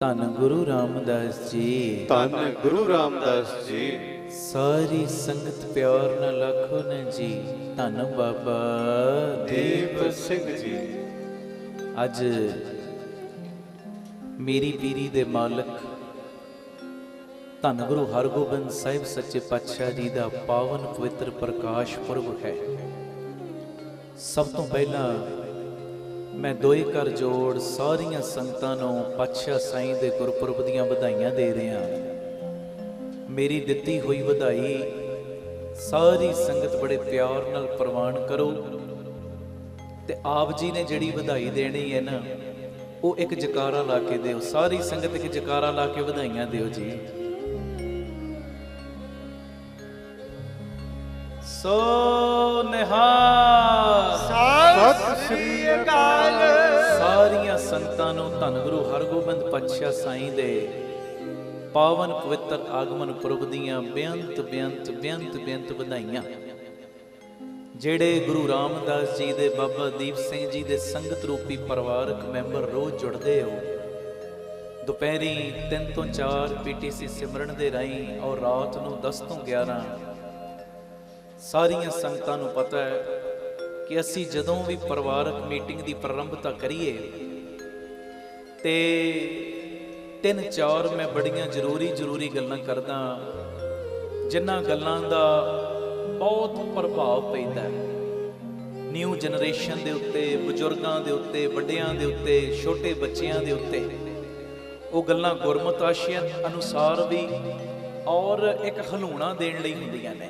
ਧੰਨ ਗੁਰੂ ਰਾਮਦਾਸ ਜੀ। ਧੰਨ ਗੁਰੂ ਰਾਮਦਾਸ ਜੀ। ਸਾਰੀ ਸੰਗਤ ਪਿਆਰ ਨਾਲ ਆਖੋ ਨਾ ਜੀ, ਧੰਨ ਬਾਬਾ ਦੀਪ ਸਿੰਘ ਜੀ। ਅੱਜ ਮੇਰੀ ਪੀਰੀ ਦੇ ਮਾਲਕ ਧੰਨ ਗੁਰੂ ਹਰਗੋਬਿੰਦ ਸਾਹਿਬ ਸੱਚੇ ਪਾਤਸ਼ਾਹ ਜੀ ਦਾ ਪਾਵਨ ਪਵਿੱਤਰ ਪ੍ਰਕਾਸ਼ ਪੁਰਬ ਹੈ। ਸਭ ਤੋਂ ਪਹਿਲਾਂ ਮੈਂ ਦੋਏ ਕਰ ਜੋੜ ਸਾਰੀਆਂ ਸੰਗਤਾਂ ਨੂੰ ਪਾਤਸ਼ਾਹ ਸਾਈਂ ਦੇ ਗੁਰਪੁਰਬ ਦੀਆਂ ਵਧਾਈਆਂ ਦੇ ਰਿਹਾ। ਮੇਰੀ ਦਿੱਤੀ ਹੋਈ ਵਧਾਈ ਸਾਰੀ ਸੰਗਤ ਬੜੇ ਪਿਆਰ ਨਾਲ ਪ੍ਰਵਾਨ ਕਰੋ ਤੇ ਆਪ ਜੀ ਨੇ ਜਿਹੜੀ ਵਧਾਈ ਦੇਣੀ ਹੈ ਨਾ, ਉਹ ਇੱਕ ਜਕਾਰਾ ਲਾ ਕੇ ਦਿਓ। ਸਾਰੀ ਸੰਗਤ ਇੱਕ ਜਕਾਰਾ ਲਾ ਕੇ ਵਧਾਈਆਂ ਦਿਓ ਜੀ। ਸੋ ਨਿਹਾਲ ਸਤਿ ਸ੍ਰੀ ਅਕਾਲ। ਸਾਰੀਆਂ ਸੰਗਤਾਂ ਨੂੰ ਧੰਨ ਗੁਰੂ ਹਰਗੋਬਿੰਦ ਪਾਤਸ਼ਾਹ ਸਾਈਂ ਦੇ ਪਾਵਨ ਪਵਿੱਤਰ ਆਗਮਨ ਪੁਰਬ ਦੀਆਂ ਬੇਅੰਤ ਵਧਾਈਆਂ। ਜਿਹੜੇ ਗੁਰੂ ਰਾਮਦਾਸ ਜੀ ਦੇ, ਬਾਬਾ ਦੀਪ ਸਿੰਘ ਜੀ ਦੇ ਸੰਗਤ ਰੂਪੀ ਪਰਿਵਾਰਕ ਮੈਂਬਰ ਰੋਜ਼ ਜੁੜਦੇ ਹੋ, ਦੁਪਹਿਰੀ 3 ਤੋਂ 4 PTC ਸਿਮਰਨ ਦੇ ਰਾਹੀਂ ਔਰ ਰਾਤ ਨੂੰ 10 ਤੋਂ 11 ਸਾਰੀਆਂ ਸੰਗਤਾਂ ਨੂੰ ਪਤਾ ਹੈ ਕਿ ਅਸੀਂ ਜਦੋਂ ਵੀ ਪਰਿਵਾਰਕ ਮੀਟਿੰਗ ਦੀ ਪ੍ਰਾਰੰਭਤਾ ਕਰੀਏ ਤੇ 3-4 ਮੈਂ ਬੜੀਆਂ ਜ਼ਰੂਰੀ ਗੱਲਾਂ ਕਰਦਾ, ਜਿਨ੍ਹਾਂ ਗੱਲਾਂ ਦਾ ਬਹੁਤ ਪ੍ਰਭਾਵ ਪੈਂਦਾ ਹੈ ਨਿਊ ਜਨਰੇਸ਼ਨ ਦੇ ਉੱਤੇ, ਬਜ਼ੁਰਗਾਂ ਦੇ ਉੱਤੇ, ਵੱਡਿਆਂ ਦੇ ਉੱਤੇ, ਛੋਟੇ ਬੱਚਿਆਂ ਦੇ ਉੱਤੇ। ਉਹ ਗੱਲਾਂ ਗੁਰਮਤਿ ਆਸ਼ੀਅਤ ਅਨੁਸਾਰ ਵੀ ਔਰ ਇੱਕ ਹਲੂਣਾ ਦੇਣ ਲਈ ਹੁੰਦੀਆਂ ਨੇ।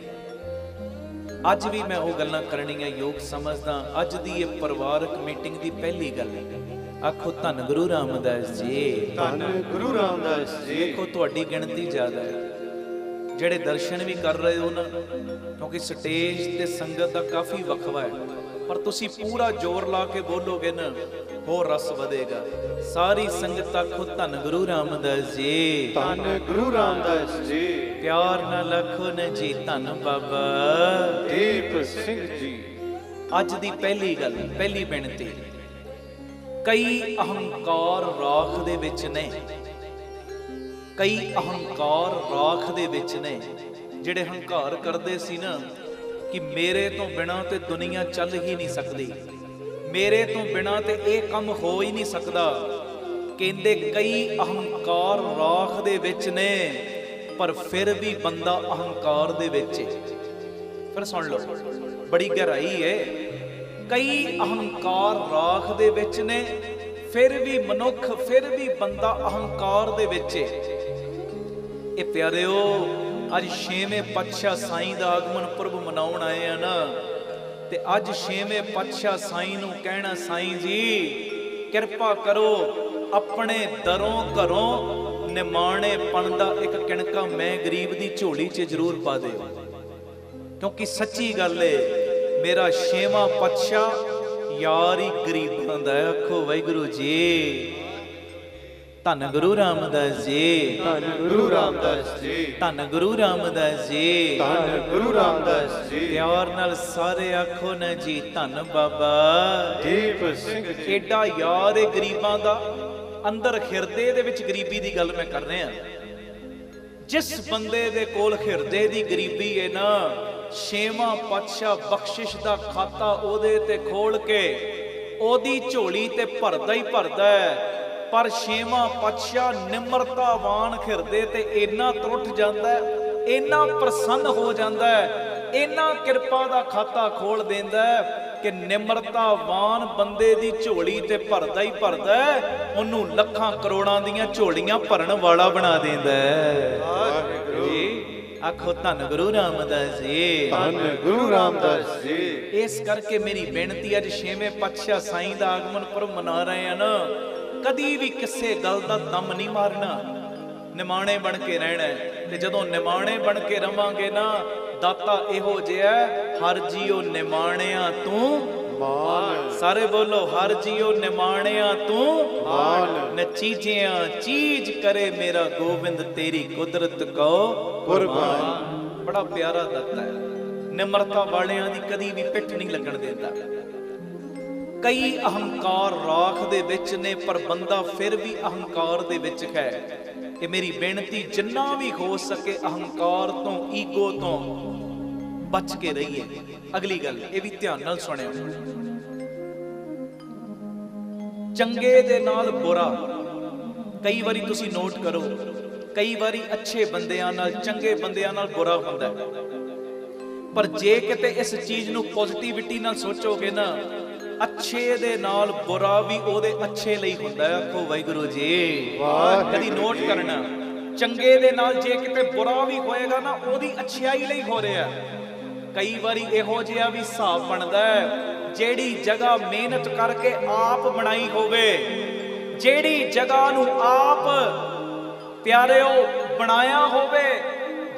ਅੱਜ ਵੀ ਮੈਂ ਉਹ ਗੱਲਾਂ ਕਰਨੀਆਂ ਯੋਗ ਸਮਝਦਾ। ਅੱਜ ਦੀ ਇਹ ਪਰਿਵਾਰਕ ਮੀਟਿੰਗ ਦੀ ਪਹਿਲੀ ਗੱਲ ਆਖੋ ਧੰਨ ਗੁਰੂ ਰਾਮਦਾਸ ਜੀ। ਧੰਨ ਗੁਰੂ ਰਾਮਦਾਸ ਜੀ। ਦੇਖੋ ਤੁਹਾਡੀ ਗਿਣਤੀ ਜ਼ਿਆਦਾ ਹੈ, ਜਿਹੜੇ ਦਰਸ਼ਨ ਵੀ ਕਰ ਰਹੇ ਹੋ ਨਾ, ਕਿਉਂਕਿ ਸਟੇਜ ਤੇ ਸੰਗਤ ਦਾ ਕਾਫੀ ਵਕਫਾ ਹੈ, ਪਰ ਤੁਸੀਂ ਪੂਰਾ ਜ਼ੋਰ ਲਾ ਕੇ ਬੋਲੋਗੇ ਨਾ, ਹੋਰ ਰਸ ਵਧੇਗਾ। ਸਾਰੀ ਸੰਗਤ ਆਖੋ ਧੰਨ ਗੁਰੂ ਰਾਮਦਾਸ ਜੀ। ਧੰਨ ਗੁਰੂ ਰਾਮਦਾਸ ਜੀ। ਪਿਆਰ ਨਾਲ ਆਖੋ ਨਾ ਜੀ, ਧੰਨ ਬਾਬਾ ਦੀਪ ਸਿੰਘ ਜੀ। ਅੱਜ ਦੀ ਪਹਿਲੀ ਗੱਲ, ਪਹਿਲੀ ਬੇਨਤੀ, ਕਈ ਅਹੰਕਾਰ ਰਾਖ ਦੇ ਵਿੱਚ ਨੇ, ਕਈ ਅਹੰਕਾਰ ਰਾਖ ਦੇ ਵਿੱਚ ਨੇ। ਜਿਹੜੇ ਹੰਕਾਰ ਕਰਦੇ ਸੀ ਨਾ ਕਿ ਮੇਰੇ ਤੋਂ ਬਿਨਾਂ ਤੇ ਦੁਨੀਆ ਚੱਲ ਹੀ ਨਹੀਂ ਸਕਦੀ, ਮੇਰੇ ਤੋਂ ਬਿਨਾਂ ਤੇ ਇਹ ਕੰਮ ਹੋ ਹੀ ਨਹੀਂ ਸਕਦਾ। ਕਹਿੰਦੇ ਕਈ ਅਹੰਕਾਰ ਰਾਖ ਦੇ ਵਿੱਚ ਨੇ, ਪਰ ਫਿਰ ਵੀ ਬੰਦਾ ਅਹੰਕਾਰ ਦੇ ਵਿੱਚ ਹੈ। ਫਿਰ ਸੁਣ ਲਓ, ਬੜੀ ਗਹਿਰਾਈ ਹੈ। ਕਈ ਅਹੰਕਾਰ ਰਾਖ ਦੇ ਵਿੱਚ ਨੇ, ਫਿਰ ਵੀ ਮਨੁੱਖ, ਫਿਰ ਵੀ ਬੰਦਾ ਅਹੰਕਾਰ ਦੇ ਵਿੱਚ ਹੈ। ਇਹ ਪਿਆਰਿਓ, ਅੱਜ 6ਵੇਂ ਪਾਤਸ਼ਾਹ ਸਾਈਂ ਦਾ ਆਗਮਨ ਪੁਰਬ ਮਨਾਉਣ ਆਏ ਆ ਨਾ, ਤੇ ਅੱਜ 6ਵੇਂ ਪਾਤਸ਼ਾਹ ਸਾਈਂ ਨੂੰ ਕਹਿਣਾ, ਸਾਈਂ ਜੀ ਕਿਰਪਾ ਕਰੋ, ਆਪਣੇ ਦਰੋਂ ਘਰੋਂ ਨਿਮਾਣੇ ਪਣ ਦਾ ਇੱਕ ਕਿਣਕਾ ਮੈਂ ਗਰੀਬ ਦੀ ਝੋਲੀ 'ਚ ਜ਼ਰੂਰ ਪਾ ਦਿਓ। ਕਿਉਂਕਿ ਸੱਚੀ ਗੱਲ ਏ, ਮੇਰਾ 6ਵਾਂ ਪਾਤਸ਼ਾਹ ਯਾਰ ਹੀ ਗਰੀਬਾਂ ਦਾ। ਆਖੋ ਵਾਹਿਗੁਰੂ ਜੀ। ਧੰਨ ਗੁਰੂ ਰਾਮਦਾਸ ਜੀ। ਧੰਨ ਗੁਰੂ ਰਾਮਦਾਸ ਜੀ। ਧੰਨ ਗੁਰੂ ਰਾਮਦਾਸ ਜੀ। ਧੰਨ ਗੁਰੂ ਰਾਮਦਾਸ ਜੀ। ਪਿਆਰ ਨਾਲ ਸਾਰੇ ਆਖੋ ਨਾ ਜੀ, ਧੰਨ ਬਾਬਾ ਦੀਪ ਸਿੰਘ ਜੀ। ਏਡਾ ਯਾਰ ਏ ਗਰੀਬਾਂ ਦਾ, ਅੰਦਰ ਹਿਰਦੇ ਦੇ ਵਿੱਚ ਗਰੀਬੀ ਦੀ ਗੱਲ ਮੈਂ ਕਰ ਰਿਹਾ। ਜਿਸ ਬੰਦੇ ਦੇ ਕੋਲ ਹਿਰਦੇ ਦੀ ਗਰੀਬੀ ਹੈ ਨਾ, 6ਵਾਂ ਪਾਤਸ਼ਾਹ ਬਖਸ਼ਿਸ਼ ਦਾ ਖਾਤਾ ਉਹਦੇ ਤੇ ਖੋਲ ਕੇ ਉਹਦੀ ਝੋਲੀ ਤੇ ਭਰਦਾ ਹੀ ਭਰਦਾ ਹੈ। ਪਰ 6ਵਾਂ ਪਾਤਸ਼ਾਹ ਨਿਮਰਤਾਵਾਨ ਹਿਰਦੇ ਤੇ ਇੰਨਾ ਤਰੁੱਠ ਜਾਂਦਾ ਹੈ, ਇੰਨਾ ਪ੍ਰਸੰਨ ਹੋ ਜਾਂਦਾ ਹੈ, ਇੰਨਾ ਕਿਰਪਾ ਦਾ ਖਾਤਾ ਖੋਲ ਦਿੰਦਾ ਹੈ ਕਿ ਨਿਮਰਤਾਵਾਨ ਬੰਦੇ ਦੀ ਝੋਲੀ ਤੇ ਭਰਦਾ ਹੀ ਭਰਦਾ ਹੈ, ਉਹਨੂੰ ਲੱਖਾਂ ਕਰੋੜਾਂ ਦੀਆਂ ਝੋਲੀਆਂ ਭਰਨ ਵਾਲਾ ਬਣਾ ਦਿੰਦਾ ਹੈ। ਜੀ ਆਖੋ ਧੰਨ ਗੁਰੂ ਰਾਮਦਾਸ ਜੀ। ਧੰਨ ਗੁਰੂ ਰਾਮਦਾਸ ਜੀ। ਇਸ ਕਰਕੇ ਮੇਰੀ ਬੇਨਤੀ, ਅੱਜ 6ਵੇਂ ਪਾਤਸ਼ਾਹ ਸਾਈਂ ਦਾ ਆਗਮਨ ਪੁਰਬ ਮਨਾ ਰਹੇ ਆ ਨਾ, ਕਦੀ ਵੀ ਕਿਸੇ ਗੱਲ ਦਾ ਦਮ ਨਹੀਂ ਮਾਰਨਾ, ਨਿਮਾਣੇ ਬਣ ਕੇ ਰਹਿਣਾ। ਤੇ ਜਦੋਂ ਨਿਮਾਣੇ ਬਣ ਕੇ ਰਵਾਂਗੇ ਨਾ, ਦਾਤਾ ਇਹੋ ਜਿਹਾ, ਹਰ ਜੀਓ ਨਿਮਾਣਿਆ ਤੂੰ ਮਾਨ। ਸਾਰੇ ਬੋਲੋ, ਹਰ ਜੀਓ ਨਿਮਾਣਿਆ ਤੂੰ ਮਾਨ। ਨਚੀਜਿਆਂ ਚੀਜ਼ ਕਰੇ ਮੇਰਾ ਗੋਬਿੰਦ, ਤੇਰੀ ਕੁਦਰਤ ਕੋ ਕੁਰਬਾਨ। ਬੜਾ ਪਿਆਰਾ ਦਾਤਾ ਹੈ, ਨਿਮਰਤਾ ਵਾਲਿਆਂ ਦੀ ਕਦੀ ਵੀ ਪਿੱਠ ਨਹੀਂ ਲੱਗਣ ਦਿੰਦਾ। ਕਈ ਅਹੰਕਾਰ ਰਾਖ ਦੇ ਵਿੱਚ ਨੇ, ਪਰ ਬੰਦਾ ਫਿਰ ਵੀ ਅਹੰਕਾਰ ਦੇ ਵਿੱਚ ਹੈ। ਇਹ ਮੇਰੀ ਬੇਨਤੀ, ਜਿੰਨਾ ਵੀ ਹੋ ਸਕੇ ਅਹੰਕਾਰ ਤੋਂ, ਈਗੋ ਤੋਂ ਬਚ ਕੇ ਰਹੀਏ। ਅਗਲੀ ਗੱਲ ਇਹ ਵੀ ਧਿਆਨ ਨਾਲ ਸੁਣਿਓ, ਚੰਗੇ ਦੇ ਨਾਲ ਬੁਰਾ, ਕਈ ਵਾਰੀ ਤੁਸੀਂ ਨੋਟ ਕਰੋ, ਕਈ ਵਾਰੀ ਅੱਛੇ ਬੰਦਿਆਂ ਨਾਲ, ਚੰਗੇ ਬੰਦਿਆਂ ਨਾਲ ਬੁਰਾ ਹੁੰਦਾ, ਪਰ ਜੇ ਕਿਤੇ ਇਸ ਚੀਜ਼ ਨੂੰ ਪੋਜ਼ਿਟਿਵਿਟੀ ਨਾਲ ਸੋਚੋਗੇ ਨਾ, ਅੱਛੇ ਦੇ ਨਾਲ ਬੁਰਾ ਵੀ ਉਹਦੇ ਅੱਛੇ ਲਈ ਹੁੰਦਾ ਹੈ। ਆਖੋ ਵਾਹਿਗੁਰੂ ਜੀ। ਕਦੀ ਨੋਟ ਕਰਨਾ, ਚੰਗੇ ਦੇ ਨਾਲ ਜੇ ਕਿਤੇ ਬੁਰਾ ਵੀ ਹੋਏਗਾ ਨਾ, ਉਹਦੀ ਅੱਛਾਈ ਲਈ ਹੋ ਰਿਹਾ। ਕਈ ਵਾਰੀ ਇਹੋ ਜਿਹਾ ਵੀ ਹਿਸਾਬ ਬਣਦਾ ਹੈ, ਜਿਹੜੀ ਜਗ੍ਹਾ ਮਿਹਨਤ ਕਰਕੇ ਆਪ ਬਣਾਈ ਹੋਵੇ, ਜਿਹੜੀ ਜਗ੍ਹਾ ਨੂੰ ਆਪ ਪਿਆਰਿਓ ਬਣਾਇਆ ਹੋਵੇ,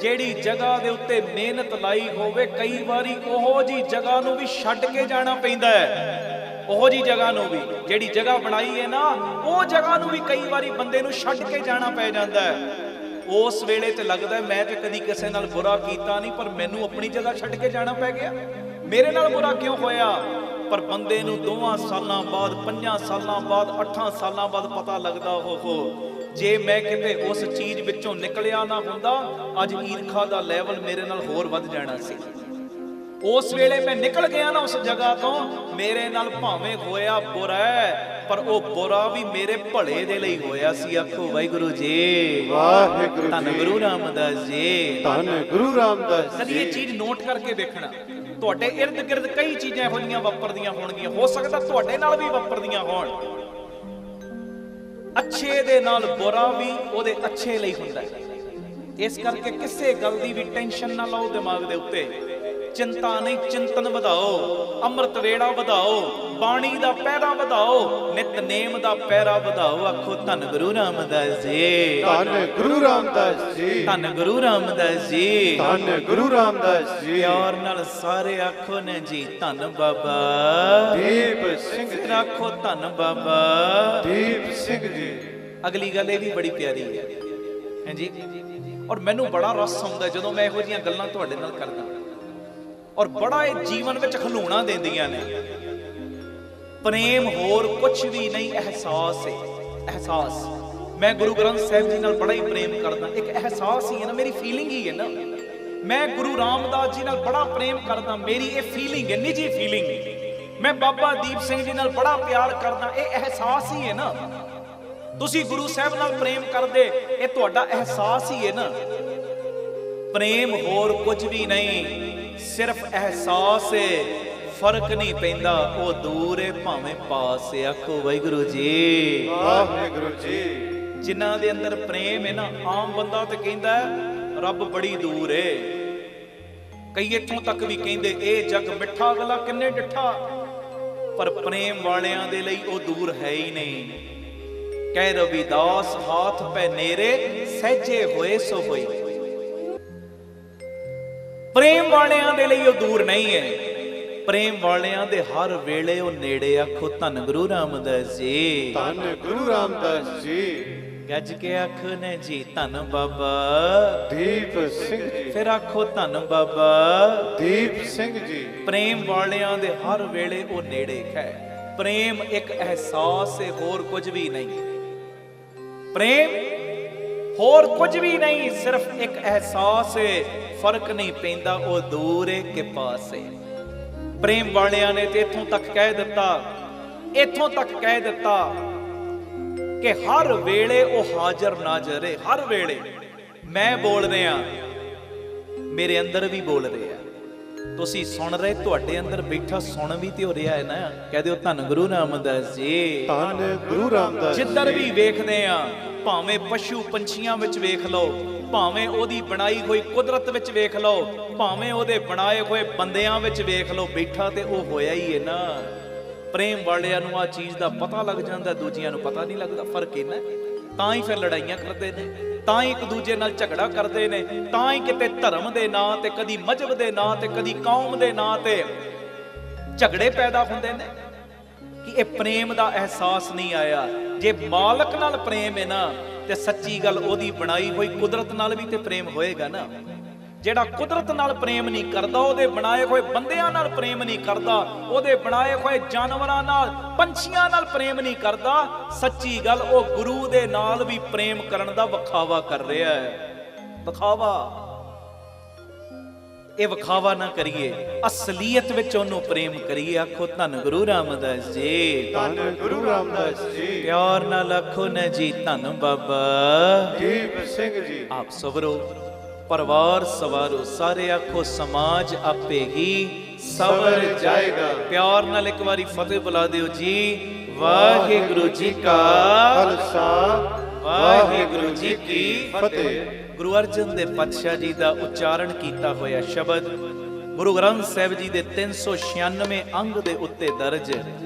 ਜਿਹੜੀ ਜਗ੍ਹਾ ਦੇ ਉੱਤੇ ਮਿਹਨਤ ਲਾਈ ਹੋਵੇ, ਕਈ ਵਾਰੀ ਉਹੋ ਜੀ ਜਗ੍ਹਾ ਨੂੰ ਵੀ ਛੱਡ ਕੇ ਜਾਣਾ ਪੈਂਦਾ ਹੈ। ਉਹੋ ਜੀ ਜਗ੍ਹਾ ਨੂੰ ਵੀ, ਜਿਹੜੀ ਜਗ੍ਹਾ ਬਣਾਈ ਹੈ ਨਾ, ਉਹ ਜਗ੍ਹਾ ਨੂੰ ਵੀ ਕਈ ਵਾਰੀ ਬੰਦੇ ਨੂੰ ਛੱਡ ਕੇ ਜਾਣਾ ਪੈ ਜਾਂਦਾ ਹੈ। ਉਸ ਵੇਲੇ ਤੇ ਲੱਗਦਾ ਮੈਂ ਤੇ ਕਦੀ ਕਿਸੇ ਨਾਲ ਬੁਰਾ ਕੀਤਾ ਨਹੀਂ, ਪਰ ਮੈਨੂੰ ਆਪਣੀ ਜਗ੍ਹਾ ਛੱਡ ਕੇ ਜਾਣਾ ਪੈ ਗਿਆ, ਮੇਰੇ ਨਾਲ ਬੁਰਾ ਕਿਉਂ ਹੋਇਆ? ਪਰ ਬੰਦੇ ਨੂੰ 2 ਸਾਲਾਂ ਬਾਅਦ, 5 ਸਾਲਾਂ ਬਾਅਦ, 8 ਸਾਲਾਂ ਬਾਅਦ ਪਤਾ ਲੱਗਦਾ, ਹੋ ਜੇ ਮੈਂ ਕਿਤੇ ਉਸ ਚੀਜ਼ ਵਿੱਚੋਂ ਨਿਕਲਿਆ ਨਾ ਹੁੰਦਾ, ਅੱਜ ਈਰਖਾ ਦਾ ਲੈਵਲ ਮੇਰੇ ਨਾਲ ਹੋਰ ਵੱਧ ਜਾਣਾ ਸੀ। ਉਸ ਵੇਲੇ ਮੈਂ ਨਿਕਲ ਗਿਆ ਨਾ ਉਸ ਜਗ੍ਹਾ ਤੋਂ, ਮੇਰੇ ਨਾਲ ਭਾਵੇਂ ਹੋਇਆ ਬੁਰਾ, ਪਰ ਉਹ ਬੁਰਾ ਵੀ ਮੇਰੇ ਭਲੇ ਦੇ ਲਈ ਹੋਇਆ ਸੀ। ਆਖੋ ਵਾਹਿਗੁਰੂ ਜੀ। ਵਾਹਿਗੁਰੂ ਜੀ। ਧੰਨ ਗੁਰੂ ਰਾਮਦਾਸ ਜੀ। ਧੰਨ ਗੁਰੂ ਰਾਮਦਾਸ ਕਦੀ ਜੀ। ਇਹ ਚੀਜ਼ ਨੋਟ ਕਰਕੇ ਦੇਖਣਾ, ਤੁਹਾਡੇ ਇਰਦ ਗਿਰਦ ਕਈ ਚੀਜ਼ਾਂ ਇਹੋ ਜਿਹੀਆਂ ਵਾਪਰਦੀਆਂ ਹੋਣਗੀਆਂ, ਹੋ ਸਕਦਾ ਤੁਹਾਡੇ ਨਾਲ ਵੀ ਵਾਪਰਦੀਆਂ ਹੋਣ। ਅੱਛੇ ਦੇ ਨਾਲ ਬੁਰਾ ਵੀ ਉਹਦੇ ਅੱਛੇ ਲਈ ਹੁੰਦਾ ਹੈ। ਇਸ ਕਰਕੇ ਕਿਸੇ ਗੱਲ ਦੀ ਵੀ ਟੈਨਸ਼ਨ ਨਾ ਲਓ ਦਿਮਾਗ ਦੇ ਉੱਤੇ, ਚਿੰਤਾ ਨਹੀਂ, ਚਿੰਤਨ ਵਧਾਓ, ਅੰਮ੍ਰਿਤ ਵੇਲਾ ਵਧਾਓ, ਬਾਣੀ ਦਾ ਪਹਿਰਾ ਵਧਾਓ, ਨਿਤਨੇਮ ਦਾ ਪਹਿਰਾ ਵਧਾਓ। ਆਖੋ ਧੰਨ ਗੁਰੂ ਰਾਮਦਾਸ ਜੀ। ਧੰਨ ਗੁਰੂ ਰਾਮਦਾਸ ਜੀ। ਧੰਨ ਗੁਰੂ ਰਾਮਦਾਸ ਜੀ। ਧੰਨ ਗੁਰੂ ਰਾਮਦਾਸ ਜੀ। ਪਿਆਰ ਨਾਲ ਸਾਰੇ ਆਖੋ ਨੇ ਜੀ, ਧੰਨ ਬਾਬਾ ਦੀਪ ਸਿੰਘ ਜੀ। ਆਖੋ ਧੰਨ ਬਾਬਾ ਦੀਪ ਸਿੰਘ ਜੀ। ਅਗਲੀ ਗੱਲ ਇਹ ਵੀ ਬੜੀ ਪਿਆਰੀ ਹੈ, ਹਾਂਜੀ, ਔਰ ਮੈਨੂੰ ਬੜਾ ਰਸ ਆਉਂਦਾ ਜਦੋਂ ਮੈਂ ਇਹੋ ਜਿਹੀਆਂ ਗੱਲਾਂ ਤੁਹਾਡੇ ਨਾਲ ਕਰਦਾ, ਔਰ ਬੜਾ ਇਹ ਜੀਵਨ ਵਿੱਚ ਖਲੂਣਾ ਦਿੰਦੀਆਂ ਨੇ। ਪ੍ਰੇਮ ਹੋਰ ਕੁਝ ਵੀ ਨਹੀਂ, ਅਹਿਸਾਸ ਹੈ। ਅਹਿਸਾਸ, ਮੈਂ ਗੁਰੂ ਗ੍ਰੰਥ ਸਾਹਿਬ ਜੀ ਨਾਲ ਬੜਾ ਹੀ ਪ੍ਰੇਮ ਕਰਦਾ, ਇੱਕ ਅਹਿਸਾਸ ਹੀ ਹੈ ਨਾ, ਮੇਰੀ ਫੀਲਿੰਗ ਹੀ ਹੈ ਨਾ। ਮੈਂ ਗੁਰੂ ਰਾਮਦਾਸ ਜੀ ਨਾਲ ਬੜਾ ਪ੍ਰੇਮ ਕਰਦਾ, ਮੇਰੀ ਇਹ ਫੀਲਿੰਗ ਹੈ, ਨਿੱਜੀ ਫੀਲਿੰਗ। ਮੈਂ ਬਾਬਾ ਦੀਪ ਸਿੰਘ ਜੀ ਨਾਲ ਬੜਾ ਪਿਆਰ ਕਰਦਾ, ਇਹ ਅਹਿਸਾਸ ਹੀ ਹੈ ਨਾ। ਤੁਸੀਂ ਗੁਰੂ ਸਾਹਿਬ ਨਾਲ ਪ੍ਰੇਮ ਕਰਦੇ, ਇਹ ਤੁਹਾਡਾ ਅਹਿਸਾਸ ਹੀ ਹੈ ਨਾ। ਪ੍ਰੇਮ ਹੋਰ ਕੁਝ ਵੀ ਨਹੀਂ, ਸਿਰਫ ਅਹਿਸਾਸ ਹੈ। ਫਰਕ ਨਹੀਂ ਪੈਂਦਾ, ਉਹ ਦੂਰ ਹੈ ਭਾਵੇਂ ਪਾਸ ਹੈ। ਆਖੋ ਵਾਹਿਗੁਰੂ ਜੀ। ਵਾਹਿਗੁਰੂ ਜੀ। ਜਿਨ੍ਹਾਂ ਦੇ ਅੰਦਰ ਪ੍ਰੇਮ ਹੈ ਨਾ, ਆਮ ਬੰਦਾ ਤੇ ਕਹਿੰਦਾ ਰੱਬ ਬੜੀ ਦੂਰ ਹੈ। ਕਈ ਇੱਥੋਂ ਤੱਕ ਵੀ ਕਹਿੰਦੇ ਇਹ ਜਗ ਮਿੱਠਾ, ਅਗਲਾ ਕਿੰਨੇ ਡਿੱਠਾ, ਪਰ ਪ੍ਰੇਮ ਵਾਲਿਆਂ ਦੇ ਲਈ ਉਹ ਦੂਰ ਹੈ ਹੀ ਨਹੀਂ। ਕਹਿ ਰਵਿਦਾਸ ਹਾਥ ਪੈ ਨੇਰੇ, ਸਹਿਜੇ ਹੋਏ ਸੋ ਹੋਈ। ਪ੍ਰੇਮ ਵਾਲਿਆਂ ਦੇ ਲਈ ਉਹ ਦੂਰ ਨਹੀਂ ਹੈ, ਪ੍ਰੇਮ ਵਾਲਿਆਂ ਦੇ ਹਰ ਵੇਲੇ ਉਹ ਨੇੜੇ। ਆਖੋ ਧੰਨ ਗੁਰੂ ਰਾਮਦਾਸ ਜੀ। ਧੰਨ ਗੁਰੂ ਰਾਮਦਾਸ ਜੀ। ਗੱਜ ਕੇ ਆਖੋ ਨੇ ਜੀ, ਧੰਨ ਬਾਬਾ ਦੀਪ ਸਿੰਘ ਜੀ। ਫਿਰ ਆਖੋ ਧੰਨ ਬਾਬਾ ਦੀਪ ਸਿੰਘ ਜੀ। ਪ੍ਰੇਮ ਵਾਲਿਆਂ ਦੇ ਹਰ ਵੇਲੇ ਉਹ ਨੇੜੇ ਹੈ। ਪ੍ਰੇਮ ਇੱਕ ਅਹਿਸਾਸ ਹੈ, ਹੋਰ ਕੁਝ ਵੀ ਨਹੀਂ। ਪ੍ਰੇਮ ਹੋਰ ਕੁਝ ਵੀ ਨਹੀਂ, ਸਿਰਫ ਇੱਕ ਅਹਿਸਾਸ ਹੈ। ਫਰਕ ਨਹੀਂ ਪੈਂਦਾ, ਉਹ ਦੂਰ ਹੈ ਕਿ ਪਾਸ ਹੈ। ਪ੍ਰੇਮ ਵਾਲਿਆਂ ਨੇ ਤੇ ਇੱਥੋਂ ਤੱਕ ਕਹਿ ਦਿੱਤਾ, ਇੱਥੋਂ ਤੱਕ ਕਹਿ ਦਿੱਤਾ ਕਿ ਹਰ ਵੇਲੇ ਉਹ ਹਾਜ਼ਰ ਨਾਜ਼ਰ ਹੈ। ਹਰ ਵੇਲੇ ਮੈਂ ਬੋਲ ਰਿਹਾ, ਮੇਰੇ ਅੰਦਰ ਵੀ ਬੋਲ ਰਿਹਾ, ਤੁਸੀਂ ਸੁਣ ਰਹੇ, ਤੁਹਾਡੇ ਅੰਦਰ ਬੈਠਾ ਸੁਣ ਵੀ ਤੇ ਹੋ ਰਿਹਾ ਹੈ ਨਾ। ਕਹਿ ਦਿਓ ਧੰਨ ਗੁਰੂ ਰਾਮਦਾਸ ਜੀ। ਧੰਨ ਗੁਰੂ ਰਾਮਦਾਸ ਜੀ। ਜਿੱਧਰ ਵੀ ਵੇਖਦੇ ਆ, ਭਾਵੇਂ ਪਸ਼ੂ ਪੰਛੀਆਂ ਵਿੱਚ ਵੇਖ ਲਓ, ਭਾਵੇਂ ਉਹਦੀ ਬਣਾਈ ਹੋਈ ਕੁਦਰਤ ਵਿੱਚ ਵੇਖ ਲਓ, ਭਾਵੇਂ ਉਹਦੇ ਬਣਾਏ ਹੋਏ ਬੰਦਿਆਂ ਵਿੱਚ ਵੇਖ ਲਓ, ਬੈਠਾ ਤੇ ਉਹ ਹੋਇਆ ਹੀ ਹੈ ਨਾ। ਪ੍ਰੇਮ ਵਾਲਿਆਂ ਨੂੰ ਆ ਚੀਜ਼ ਦਾ ਪਤਾ ਲੱਗ ਜਾਂਦਾ, ਦੂਜਿਆਂ ਨੂੰ ਪਤਾ ਨਹੀਂ ਲੱਗਦਾ। ਫਰਕ ਇਹਨਾਂ, ਤਾਂ ਹੀ ਫਿਰ ਲੜਾਈਆਂ ਕਰਦੇ ਨੇ, ਤਾਂ ਹੀ ਇੱਕ ਦੂਜੇ ਨਾਲ ਝਗੜਾ ਕਰਦੇ ਨੇ, ਤਾਂ ਹੀ ਕਿਤੇ ਧਰਮ ਦੇ ਨਾਂ ਤੇ, ਕਦੀ ਮਜ਼ਹਬ ਦੇ ਨਾਂ ਤੇ, ਕਦੀ ਕੌਮ ਦੇ ਨਾਂ ਤੇ ਝਗੜੇ ਪੈਦਾ ਹੁੰਦੇ ਨੇ ਕਿ ਇਹ ਪ੍ਰੇਮ ਦਾ ਅਹਿਸਾਸ ਨਹੀਂ ਆਇਆ। ਜੇ ਮਾਲਕ ਨਾਲ ਪ੍ਰੇਮ ਹੈ ਨਾ, ਤੇ ਸੱਚੀ ਗੱਲ ਉਹਦੀ ਬਣਾਈ ਹੋਈ ਕੁਦਰਤ ਨਾਲ ਵੀ ਤੇ ਪ੍ਰੇਮ ਹੋਏਗਾ ਨਾ। ਜਿਹੜਾ ਕੁਦਰਤ ਨਾਲ ਪ੍ਰੇਮ ਨਹੀਂ ਕਰਦਾ, ਉਹਦੇ ਬਣਾਏ ਹੋਏ ਬੰਦਿਆਂ ਨਾਲ ਪ੍ਰੇਮ ਨਹੀਂ ਕਰਦਾ, ਉਹਦੇ ਬਣਾਏ ਹੋਏ ਜਾਨਵਰਾਂ ਨਾਲ, ਪੰਛੀਆਂ ਨਾਲ ਪ੍ਰੇਮ ਨਹੀਂ ਕਰਦਾ, ਸੱਚੀ ਗੱਲ ਉਹ ਗੁਰੂ ਦੇ ਨਾਲ ਵੀ ਪ੍ਰੇਮ ਕਰਨ ਦਾ ਵਿਖਾਵਾ ਕਰ ਰਿਹਾ ਹੈ। ਵਿਖਾਵਾ, ਇਹ ਵਿਖਾਵਾ ਨਾ ਕਰੀਏ, ਅਸਲੀਅਤ ਵਿੱਚ ਉਹਨੂੰ ਪ੍ਰੇਮ ਕਰੀਏ। ਆਖੋ ਧੰਨ ਗੁਰੂ ਰਾਮਦਾਸ ਜੀ, ਧੰਨ ਗੁਰੂ ਰਾਮਦਾਸ ਜੀ। ਪਿਆਰ ਨਾਲ ਆਖੋ ਨਾ ਜੀ, ਧੰਨ ਬਾਬਾ ਦੀਪ ਸਿੰਘ ਜੀ। ਆਪ ਸਵਰੋ, ਪਰਿਵਾਰ ਸਵਾਰੋ, ਸਾਰੇ ਆਖੋ ਸਮਾਜ ਆਪੇ ਹੀ ਸਵਰ ਜਾਏਗਾ। ਪਿਆਰ ਨਾਲ ਇੱਕ ਵਾਰੀ ਫਤਿਹ ਬੁਲਾ ਦਿਓ ਜੀ। ਵਾਹਿਗੁਰੂ ਜੀ ਕਾ ਖਾਲਸਾ, ਵਾਹਿਗੁਰੂ ਜੀ ਕੀ ਫਤਿਹ। ਗੁਰੂ ਅਰਜਨ ਦੇਵ ਪਾਤਸ਼ਾਹ ਜੀ ਦਾ ਉਚਾਰਨ ਕੀਤਾ ਹੋਇਆ ਸ਼ਬਦ ਗੁਰੂ ਗ੍ਰੰਥ ਸਾਹਿਬ ਜੀ ਦੇ 396 ਅੰਗ ਦੇ ਉੱਤੇ ਦਰਜ।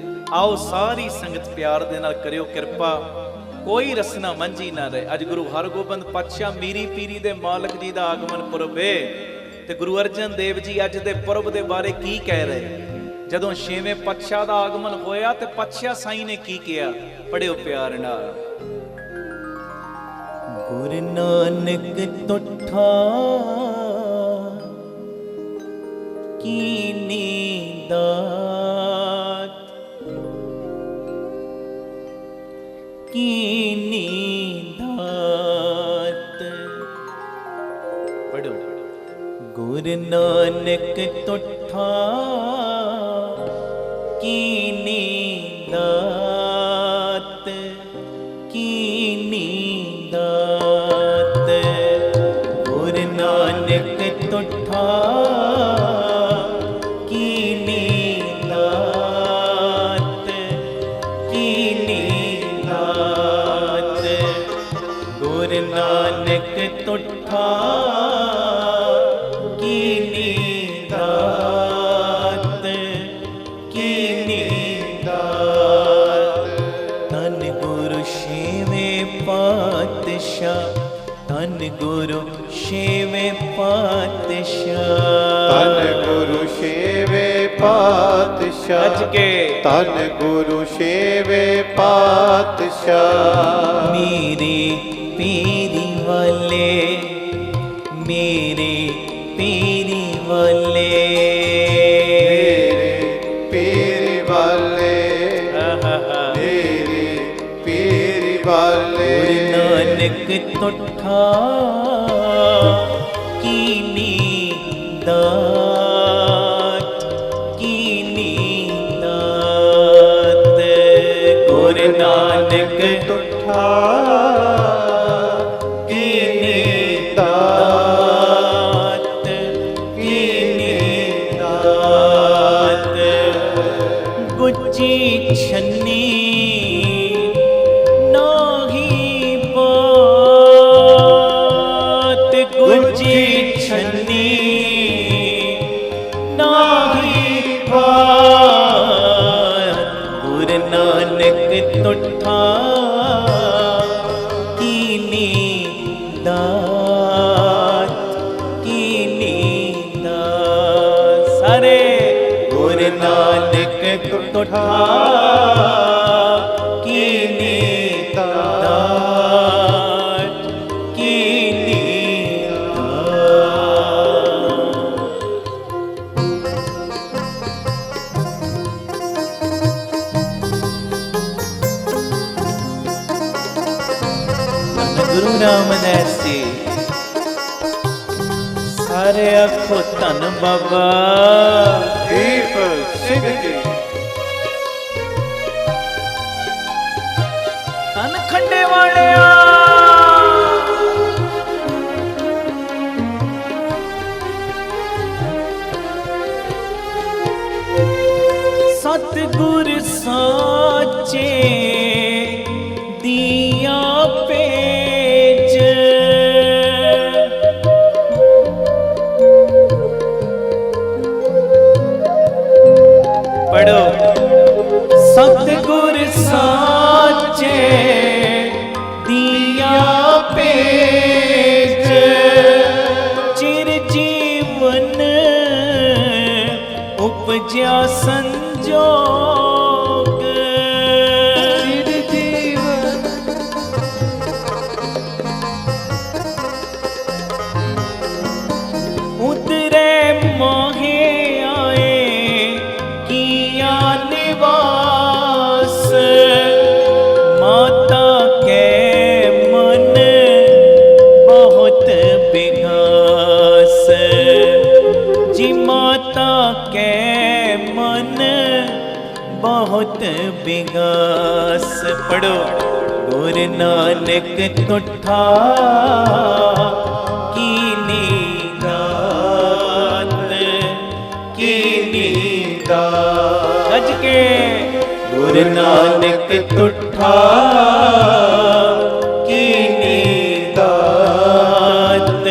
ਆਓ ਸਾਰੀ ਸੰਗਤ ਪਿਆਰ ਦੇ ਨਾਲ ਕਰਿਓ ਕਿਰਪਾ, ਕੋਈ ਰਸਨਾ ਮੰਝੀ ਨਾ ਰਹੇ। ਅੱਜ ਗੁਰੂ ਹਰਗੋਬਿੰਦ ਪਾਤਸ਼ਾਹ ਮੀਰੀ ਪੀਰੀ ਦੇ ਮਾਲਕ ਜੀ ਦਾ ਆਗਮਨ ਪੁਰਬ ਹੈ ਤੇ ਗੁਰੂ ਅਰਜਨ ਦੇਵ ਜੀ ਅੱਜ ਦੇ ਪੁਰਬ ਦੇ ਬਾਰੇ ਕੀ ਕਹਿ ਰਹੇ? ਜਦੋਂ 6ਵੇਂ ਪਾਤਸ਼ਾਹ ਦਾ ਆਗਮਨ ਹੋਇਆ ਤੇ ਪਾਤਸ਼ਾਹ ਸਾਈਂ ਨੇ ਕੀ ਕਿਹਾ? ਪੜਿਓ ਪਿਆਰ ਨਾਲ। ਗੁਰੂ ਨਾਨਕ ਤੁਠਾ ਕੀਨੀ ਦਾਤ, ਕੀਨੀ ਦਾਤ। ਪੜੋ। ਗੁਰੂ ਨਾਨਕ ਤੁਠਾ ਕੀਨੀ ਦਾਤ, ਕੀਨੀ ਦਾਤ। ਗੁਰੂ ਨਾਨਕ ਤੁਠਾ ਕੀਨੀ ਦਾਤ, ਕੀਨੀ ਦਾਤ। ਗੁਰੂ ਨਾਨਕ ਤੁਠਾ ਕੀਨੀ ਦਾਤ, ਕੀਨੀ ਦਾਤ। ਧੰਨ ਗੁਰੂ ਛੇਵੇਂ ਪਾਤਸ਼ਾਹ, ਧੰਨ ਗੁਰੂ ਛੇਵੇਂ ਪਾਤਸ਼ਾਹ, ਧੰਨ ਗੁਰੂ ਛੇਵੇਂ ਪਾਤਸ਼ਾਹ। ਅੱਜ ਕੇ ਧੰਨ ਗੁਰੂ ਛੇਵੇਂ ਪਾਤਸ਼ਾਹ। ਮੇਰੇ ਪੀਰੀ ਵਾਲੇ, ਮੇਰੇ ਪੀਰੀ ਵਾਲੇ, ਮੇਰੇ ਪੀਰ ਵਾਲੇ, ਮੇਰੇ ਪੀਰ ਵਾਲੇ। ਗੁਰੂ ਨਾਨਕ ਤੁਠਾ ਕੀਨੀ ਦਾਤ, ਕੀਨੀ ਦਾਤ। ਗੁਰੂ ਨਾਨਕ ਤੁਠਾ ਕੀਨੀ ਦਾਤ, ਕੀਨੀ ਦਾਤ। ਗੁੱਚੀ ਛੰਨੀ ਨਾਹੀ ਬਾਤ, ਗੁੱਚੀ ਛੰਨੀ ਨਾਹੀ ਬਾਤ। ਗੁਰੂ ਨਾਨਕ ਤੁਠਾ ਕੀਨੀ ਦਾਤ, ਕੀਨੀ ਦਾਤ। ਸਾਰੇ ਗੁਰੂ ਨਾਨਕ ਤੁਠਾ ਕੀਨੀ ਦਾਤ, ਕੀਨੀ ਦਾਤ। ਗੁਰੂ ਰਾਮਦਾਸ ਜੀ, ਸਾਰੇ ਆਖੋ ਧੰਨ ਬਾਬਾ ਦੀਪ ਸਿੰਘ ਜੀ। ਧੰਨ ਖੰਡੇ ਵਾਲਿਆ। ਸਤਿਗੁਰ ਸਾਚੇ ਦੀਆਂ ਪੇਜ, ਪੜੋ। ਸਤਿਗੁਰ ਸਾਚੇ ਦੀਆਂ ਪੇਜ, ਚਿਰ ਜੀਵਨ ਉਪਜਿਆ ਸੰਜੋਗ। ਚਿਰ ਜੀਵਨ बहुत विगास। पढ़ो गुरु नानक तुठा कीनी दात, कीनी दात। गज के गुरु नानक तुठा कीनी दात,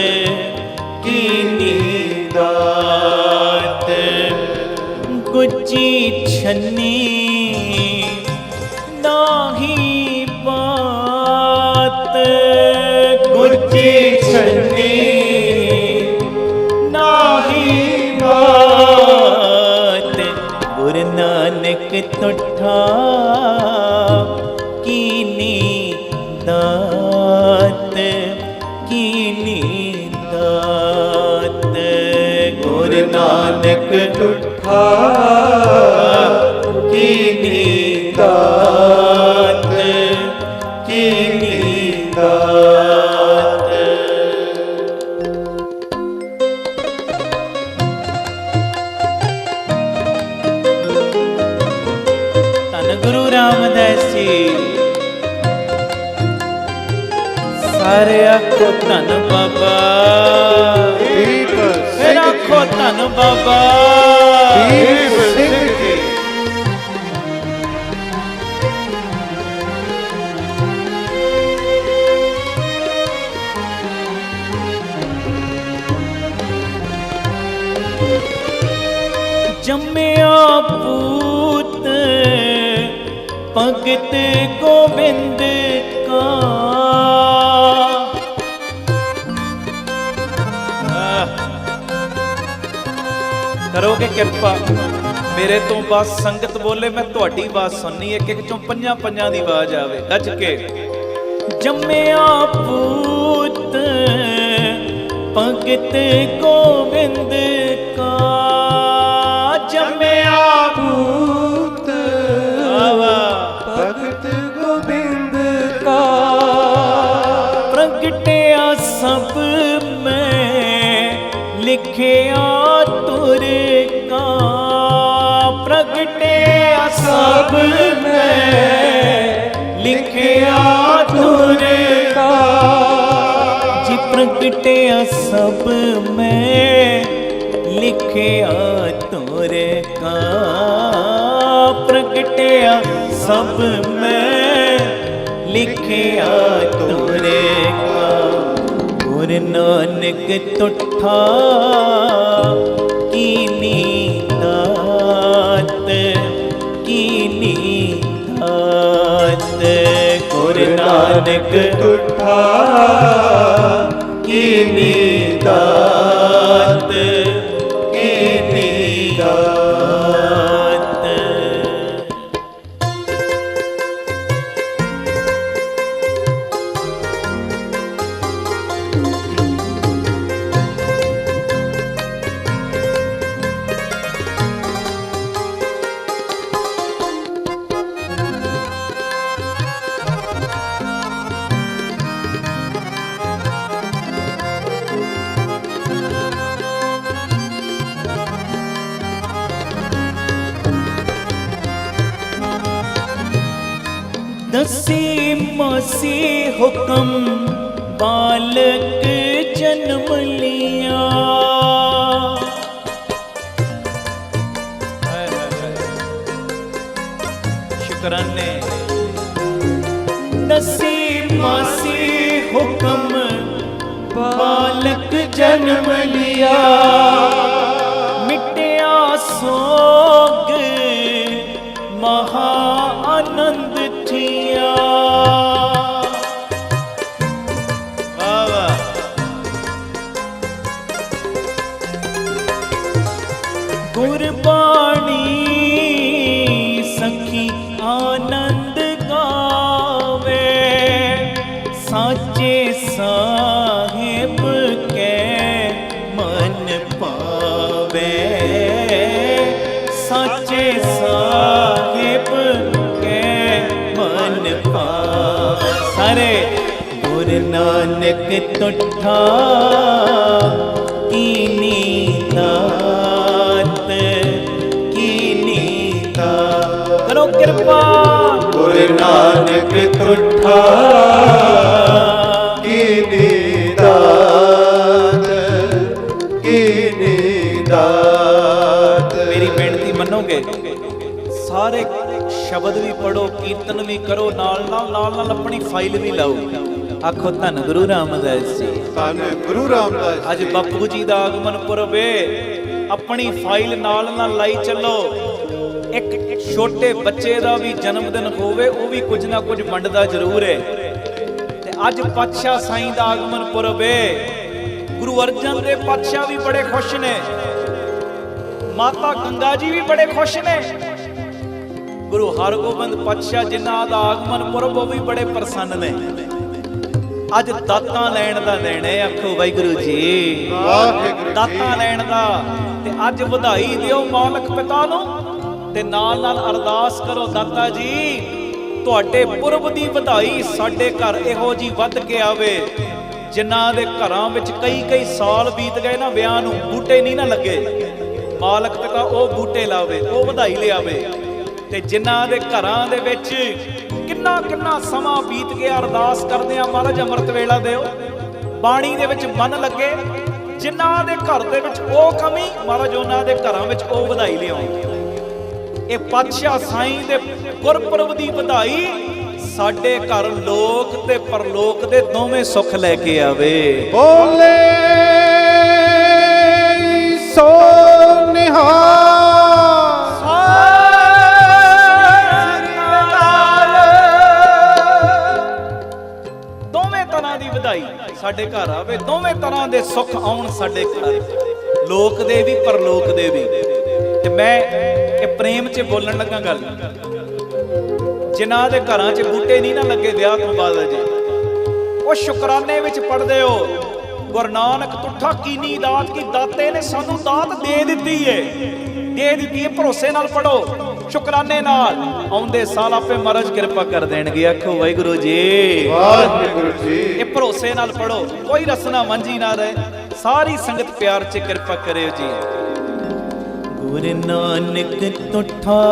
कीनी दात। गुची छन्नी नाही बात, गुची छन्नी नाही बात। गुरु नानक तुठा कीनी दात, कीनी दात। गुरु नानक तुठा कीनी दात, कीनी दात। धन गुरु रामदास जी। सारे आखो धन बाबा, दीप फिर आखो धन बाबा। दीप सिंह जी। जम्मिया पूत भगत गोविंद का। करोगे किरपा मेरे तो बस संगत बोले मैं तुहाडी बात सुननी है। एक चों पंजां पंजां दी आवाज आवे गज के। जम्मिया पूत भगत गोविंद का, जम्मिया पूत भगत गोविंद का। प्रगटिया सब में लिखिया तुर का, प्रगटिया सब में लिखिया तुर का। जी प्रगटिया सब में लिखिया तुर का, प्रगटिया सब में लिखिया तुर का। गुरु नानक तुठा कीनी दात, कीनी दात। गुरु नानक तुठा कीनी दात, कीनी दात। दसी मासी हुक्म बालक जन्म लिया। शुक्राने। दसी मासी हुक्म बालक जन्म लिया। मिटया सोग महा आनंद थिया। गुरबाणी सखी आनंद गावे। साचे साहिब के मन पावे। साचे साहिब के मन पावे। सारे गुरु नानक तुठा कीनी दात, कीनी दात। करो ਕਿਰਪਾ ਗੁਰੂ ਨਾਨਕ ਤੁਠਾ ਕੀਨੀ ਦਾਤ ਕੀਨੀ ਦਾਤ। ਮੇਰੀ ਬੇਨਤੀ ਮੰਨੋਗੇ? ਸਾਰੇ ਸ਼ਬਦ ਵੀ ਪੜੋ, ਕੀਰਤਨ ਵੀ ਕਰੋ, ਨਾਲ ਆਪਣੀ ਫਾਈਲ ਵੀ ਲਾਓ। ਆਖੋ ਧੰਨ ਗੁਰੂ ਰਾਮਦਾਸ ਜੀ, ਧੰਨ ਗੁਰੂ ਰਾਮਦਾਸ। ਅੱਜ ਬਾਪੂ ਜੀ ਦਾ ਆਗਮਨ ਪੁਰਬ ਏ, ਆਪਣੀ ਫਾਈਲ ਨਾਲ ਲਾਈ ਚੱਲੋ। ਇੱਕ ਛੋਟੇ ਬੱਚੇ ਦਾ ਵੀ ਜਨਮ ਦਿਨ ਹੋਵੇ, ਉਹ ਵੀ ਕੁਝ ਨਾ ਕੁਝ ਵੰਡਦਾ ਜ਼ਰੂਰ ਏ। ਤੇ ਅੱਜ ਪਾਤਸ਼ਾਹ ਸਾਈਂ ਦਾ ਆਗਮਨ ਪੁਰਬ ਏ। ਗੁਰੂ ਅਰਜਨ ਦੇਵ ਪਾਤਸ਼ਾਹ ਵੀ ਬੜੇ ਖੁਸ਼ ਨੇ, ਮਾਤਾ ਗੰਗਾ ਜੀ ਵੀ ਬੜੇ ਖੁਸ਼ ਨੇ, ਗੁਰੂ ਹਰਗੋਬਿੰਦ ਪਾਤਸ਼ਾਹ ਜਿਨ੍ਹਾਂ ਦਾ ਆਗਮਨ ਪੁਰਬ ਉਹ ਵੀ ਬੜੇ ਪ੍ਰਸੰਨ ਨੇ। ਅੱਜ ਦਾਤਾਂ ਲੈਣ ਦਾ ਦਿਨ ਹੈ। ਆਖੋ ਵਾਹਿਗੁਰੂ ਜੀ, ਵਾਹਿਗੁਰੂ ਜੀ। ਦਾਤਾਂ ਲੈਣ ਦਾ। ਤੇ ਅੱਜ ਵਧਾਈ ਦਿਓ ਮਾਲਕ ਪਿਤਾ ਨੂੰ, ਤੇ ਨਾਲ ਅਰਦਾਸ ਕਰੋ, ਦਾਤਾ ਜੀ ਤੁਹਾਡੇ ਪੁਰਬ ਦੀ ਵਧਾਈ ਸਾਡੇ ਘਰ ਇਹੋ ਜੀ ਵੱਧ ਕੇ ਆਵੇ, ਜਿਨ੍ਹਾਂ ਦੇ ਘਰਾਂ ਵਿੱਚ ਕਈ ਸਾਲ ਬੀਤ ਗਏ ਨਾ ਵਿਆਹ ਨੂੰ, ਬੂਟੇ ਨਹੀਂ ਨਾ ਲੱਗੇ, ਮਾਲਕ ਪਿਤਾ ਉਹ ਬੂਟੇ ਲਾਵੇ, ਉਹ ਵਧਾਈ ਲਿਆਵੇ। ਤੇ ਜਿਨ੍ਹਾਂ ਦੇ ਘਰਾਂ ਦੇ ਵਿੱਚ ਕਿੰਨਾ ਸਮਾਂ ਬੀਤ ਗਿਆ, ਅਰਦਾਸ ਕਰਦੇ ਆ ਮਹਾਰਾਜ ਅੰਮ੍ਰਿਤ ਵੇਲਾ ਦਿਓ, ਬਾਣੀ ਦੇ ਵਿੱਚ ਮਨ ਲੱਗੇ। ਜਿਨ੍ਹਾਂ ਦੇ ਘਰ ਦੇ ਵਿੱਚ ਉਹ ਕਮੀ, ਮਹਾਰਾਜ ਉਹਨਾਂ ਦੇ ਘਰਾਂ ਵਿੱਚ ਉਹ ਵਧਾਈ ਲਿਆਓ। ਇਹ ਪਾਤਸ਼ਾਹ ਸਾਈਂ ਦੇ ਗੁਰਪੁਰਬ ਦੀ ਵਧਾਈ ਸਾਡੇ ਘਰ ਲੋਕ ਤੇ ਪਰਲੋਕ ਦੇ ਦੋਵੇਂ ਸੁੱਖ ਲੈ ਕੇ ਆਵੇ। ਬੋਲੇ ਸੋ ਨਿਹਾਲ। ਦੋਵੇਂ ਤਰ੍ਹਾਂ ਦੀ ਵਧਾਈ ਸਾਡੇ ਘਰ ਆਵੇ, ਦੋਵੇਂ ਤਰ੍ਹਾਂ ਦੇ ਸੁੱਖ ਆਉਣ ਸਾਡੇ ਘਰ, ਲੋਕ ਦੇ ਵੀ ਪਰਲੋਕ ਦੇ ਵੀ। ਤੇ ਮੈਂ ਇਹ ਪ੍ਰੇਮ 'ਚ ਬੋਲਣ ਲੱਗਾ ਗੱਲ, ਜਿਨ੍ਹਾਂ ਦੇ ਘਰਾਂ 'ਚ ਬੂਟੇ ਨਹੀਂ ਨਾ ਲੱਗੇ ਵਿਆਹ ਤੋਂ ਬਾਅਦ ਅਜੇ, ਉਹ ਸ਼ੁਕਰਾਨੇ ਵਿੱਚ ਪੜਦੇ ਹੋ, ਗੁਰੂ ਨਾਨਕ ਤੁਠਾ ਕੀਨੀ ਦਾਤ, ਕੀ ਦਾਤੇ ਨੇ ਸਾਨੂੰ ਦਾਤ ਦੇ ਦਿੱਤੀ ਏ, ਭਰੋਸੇ ਨਾਲ ਪੜੋ, ਸ਼ੁਕਰਾਨੇ ਨਾਲ। ਆਉਂਦੇ ਸਾਲ ਆਪੇ ਮਹਾਰਾਜ ਕਿਰਪਾ ਕਰ ਦੇਣਗੇ। ਆਖੋ ਵਾਹਿਗੁਰੂ ਜੀ, ਵਾਹਿਗੁਰੂ ਜੀ। ਇਹ ਭਰੋਸੇ ਨਾਲ ਪੜੋ, ਕੋਈ ਰਸਨਾ ਮੰਝੀ ਨਾ ਰਹੇ, ਸਾਰੀ ਸੰਗਤ ਪਿਆਰ 'ਚ ਕਿਰਪਾ ਕਰਿਓ ਜੀ। ਗੁਰੂ ਨਾਨਕ ਤੁਠਾ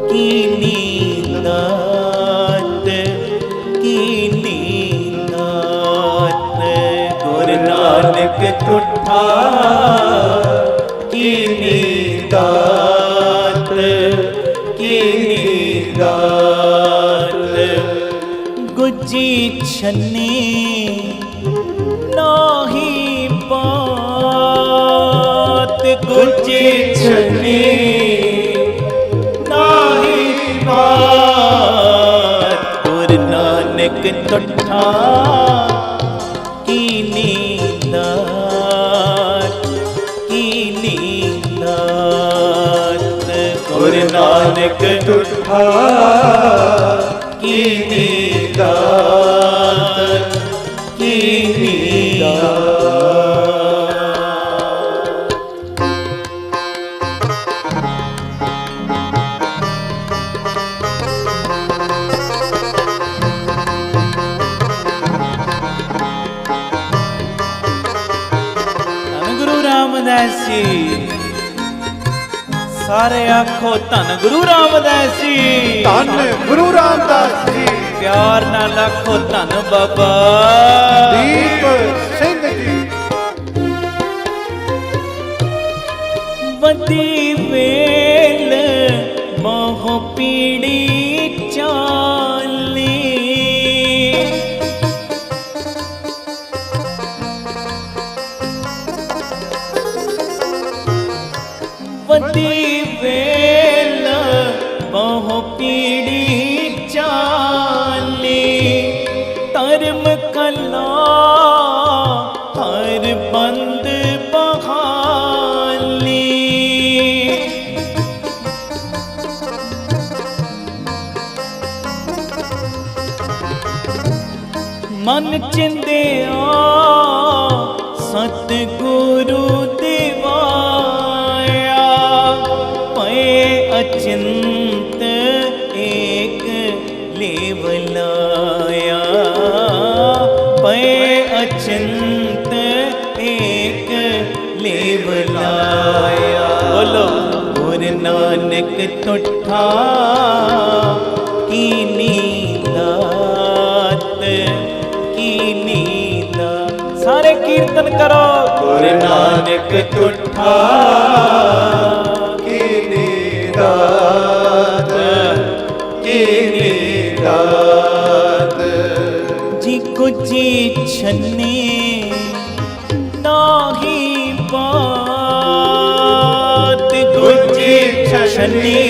ਕੀਨੀ ਦਾਤ ਕੀਨੀ ਦਾਤ, ਗੁਰੂ ਨਾਨਕ ਤੁਠਾ ਕੀਨੀ ਦਾਤ ਕੀਨੀ ਦਾਤ, ਗੁੱਜੀ ਛੰਨੀ ਨਾਹੀ ਬਾਤ, ਗੁੱਜੀ ਛੰਨੀ ਨਾਹੀ ਬਾਤ, ਗੁਰੂ ਨਾਨਕ ਤੁਠਾ ਕੀਨੀ ਦਾਤ ਕੀਨੀ ਦਾਤ, ਗੁਰੂ ਨਾਨਕ ਤੁਠਾ ਕੀਨੀ ਦਾਤ ਕੀਨੀ ਦਾਤ। ਗੁਰੂ ਰਾਮਦਾਸ ਜੀ, ਸਾਰੇ ਆਖੋ ਧੰਨ ਗੁਰੂ ਰਾਮਦਾਸ ਜੀ, ਧੰਨ ਗੁਰੂ ਰਾਮਦਾਸ ਜੀ। ਪਿਆਰ ਨਾਲ ਆਖੋ ਧੰਨ ਬਾਬਾ ਦੀਪ ਸਿੰਘ ਜੀ। ਵੱਡੀ ਵੇਲ ਮੋਹ ਪੀੜੀ ਚਾਲੀ, ਵੱਡੀ ਵੇਲ ਮੋਹ ਪੀੜੀ ਚਾਲੀ, ਧਰਮ ਕਲਾ ਹਰ ਬੰਦ ਬਹਾਲੀ, ਮਨ ਚਿੰਦਿਆ ਸਤਿਗੁਰੂ ਦਿਵਾਇਆ, ਪਏ ਅਚਿੰਤ ਏਕ ਲੇਵ ਲਾਇਆ, ਪਏ ਅਚਿੰਤ ਏਕ ਲੇਵ ਲਾਇਆ। ਬੋਲੋ ਗੁਰੂ ਨਾਨਕ नानक तुठा कीनी दात कीनी दात। सारे कीर्तन करो। गुरु नानक तुठा कीनी दात कीनी दात। जी कुजी छन्नी नाही बात गुजी छन्नी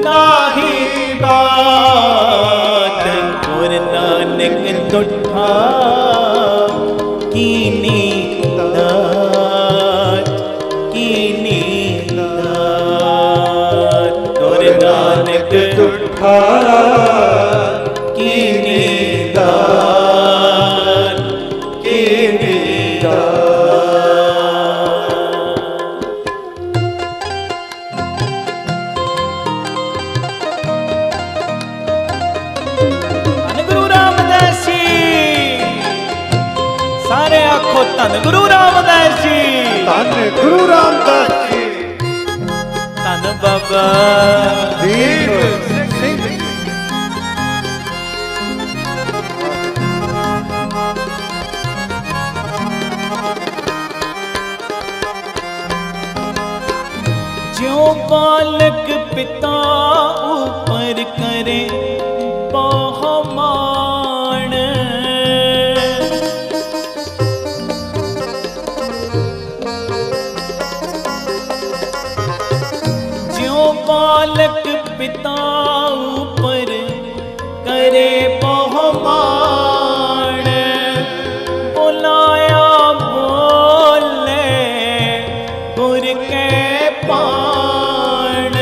नाही बात। गुरु नानक तुठा कीनी दात कीनी दात। गुरु नानक तुठा कीनी दात कीनी धन गुरु रामदास जी। सारे आखो धन गुरु रामदास जी। धन गुरु रामदास जी। धन बाबा दीप सिंह जी। ज्यों बालक पिता ऊपर करे बहुमान। ज्यों बालक पिता ऊपर करे बहुमान। बुलाया बोले गुर के पाण।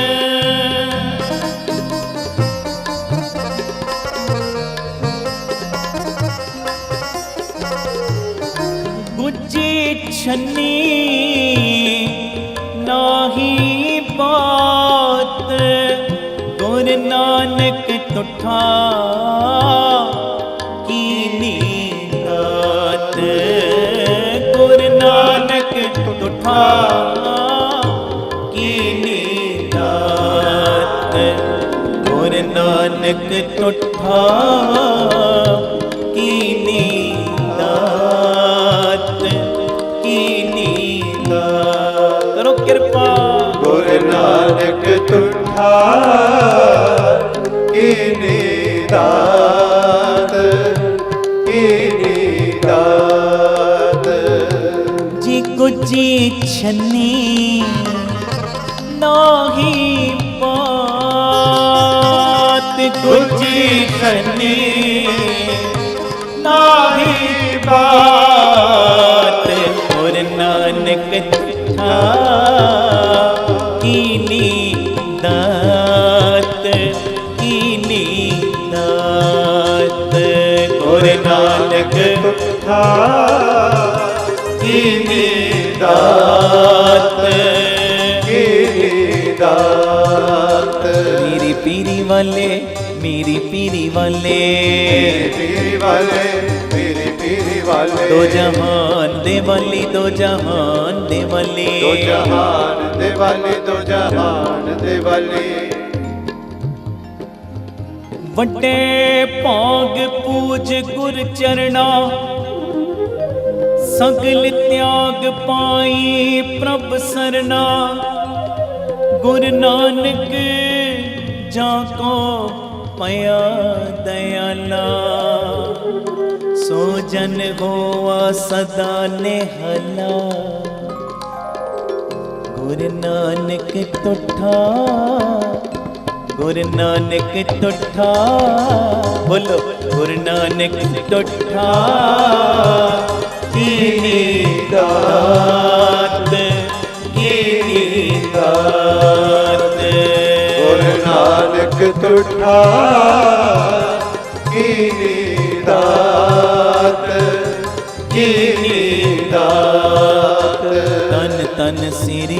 गुजी छन्नी नाही बात। गुरु नानक तुठा कीनी दात। गुरु नानक तुठा कीनी दात। गुरु नानक तुठा कीनी दात कीनी दात। करो कृपा। गुरु नानक तुठा कीनी दात कीनी दात। जी गुजी छन्नी नाही बात। गुजी छन्नी नाही बात। गुरु नानक तुठा कीनी दात कीनी दात। गुरु नानक तुठा कीनी दात कीनी दात। मेरी पीरी वाले मेरी पीरी वाले। पीरी वाले मेरे पीरी वाले। दो जहान दे वाली दो जहान दे वाली। दो जहान दे वाले दो जहान दे वाले। वड्डे भाग पूज गुर चरना। सगल त्याग पाई प्रभ सरना। गुरु नानक जाको पया दयाला। सो जन होवा सदा निहला। गुरु नानक तुठा गुरु नानक तुठा। बोलो गुरु नानक तुठा कीनी दात कीनी दात। गुरु नानक तुठा कीनी दात कीनी दात। तन तन श्री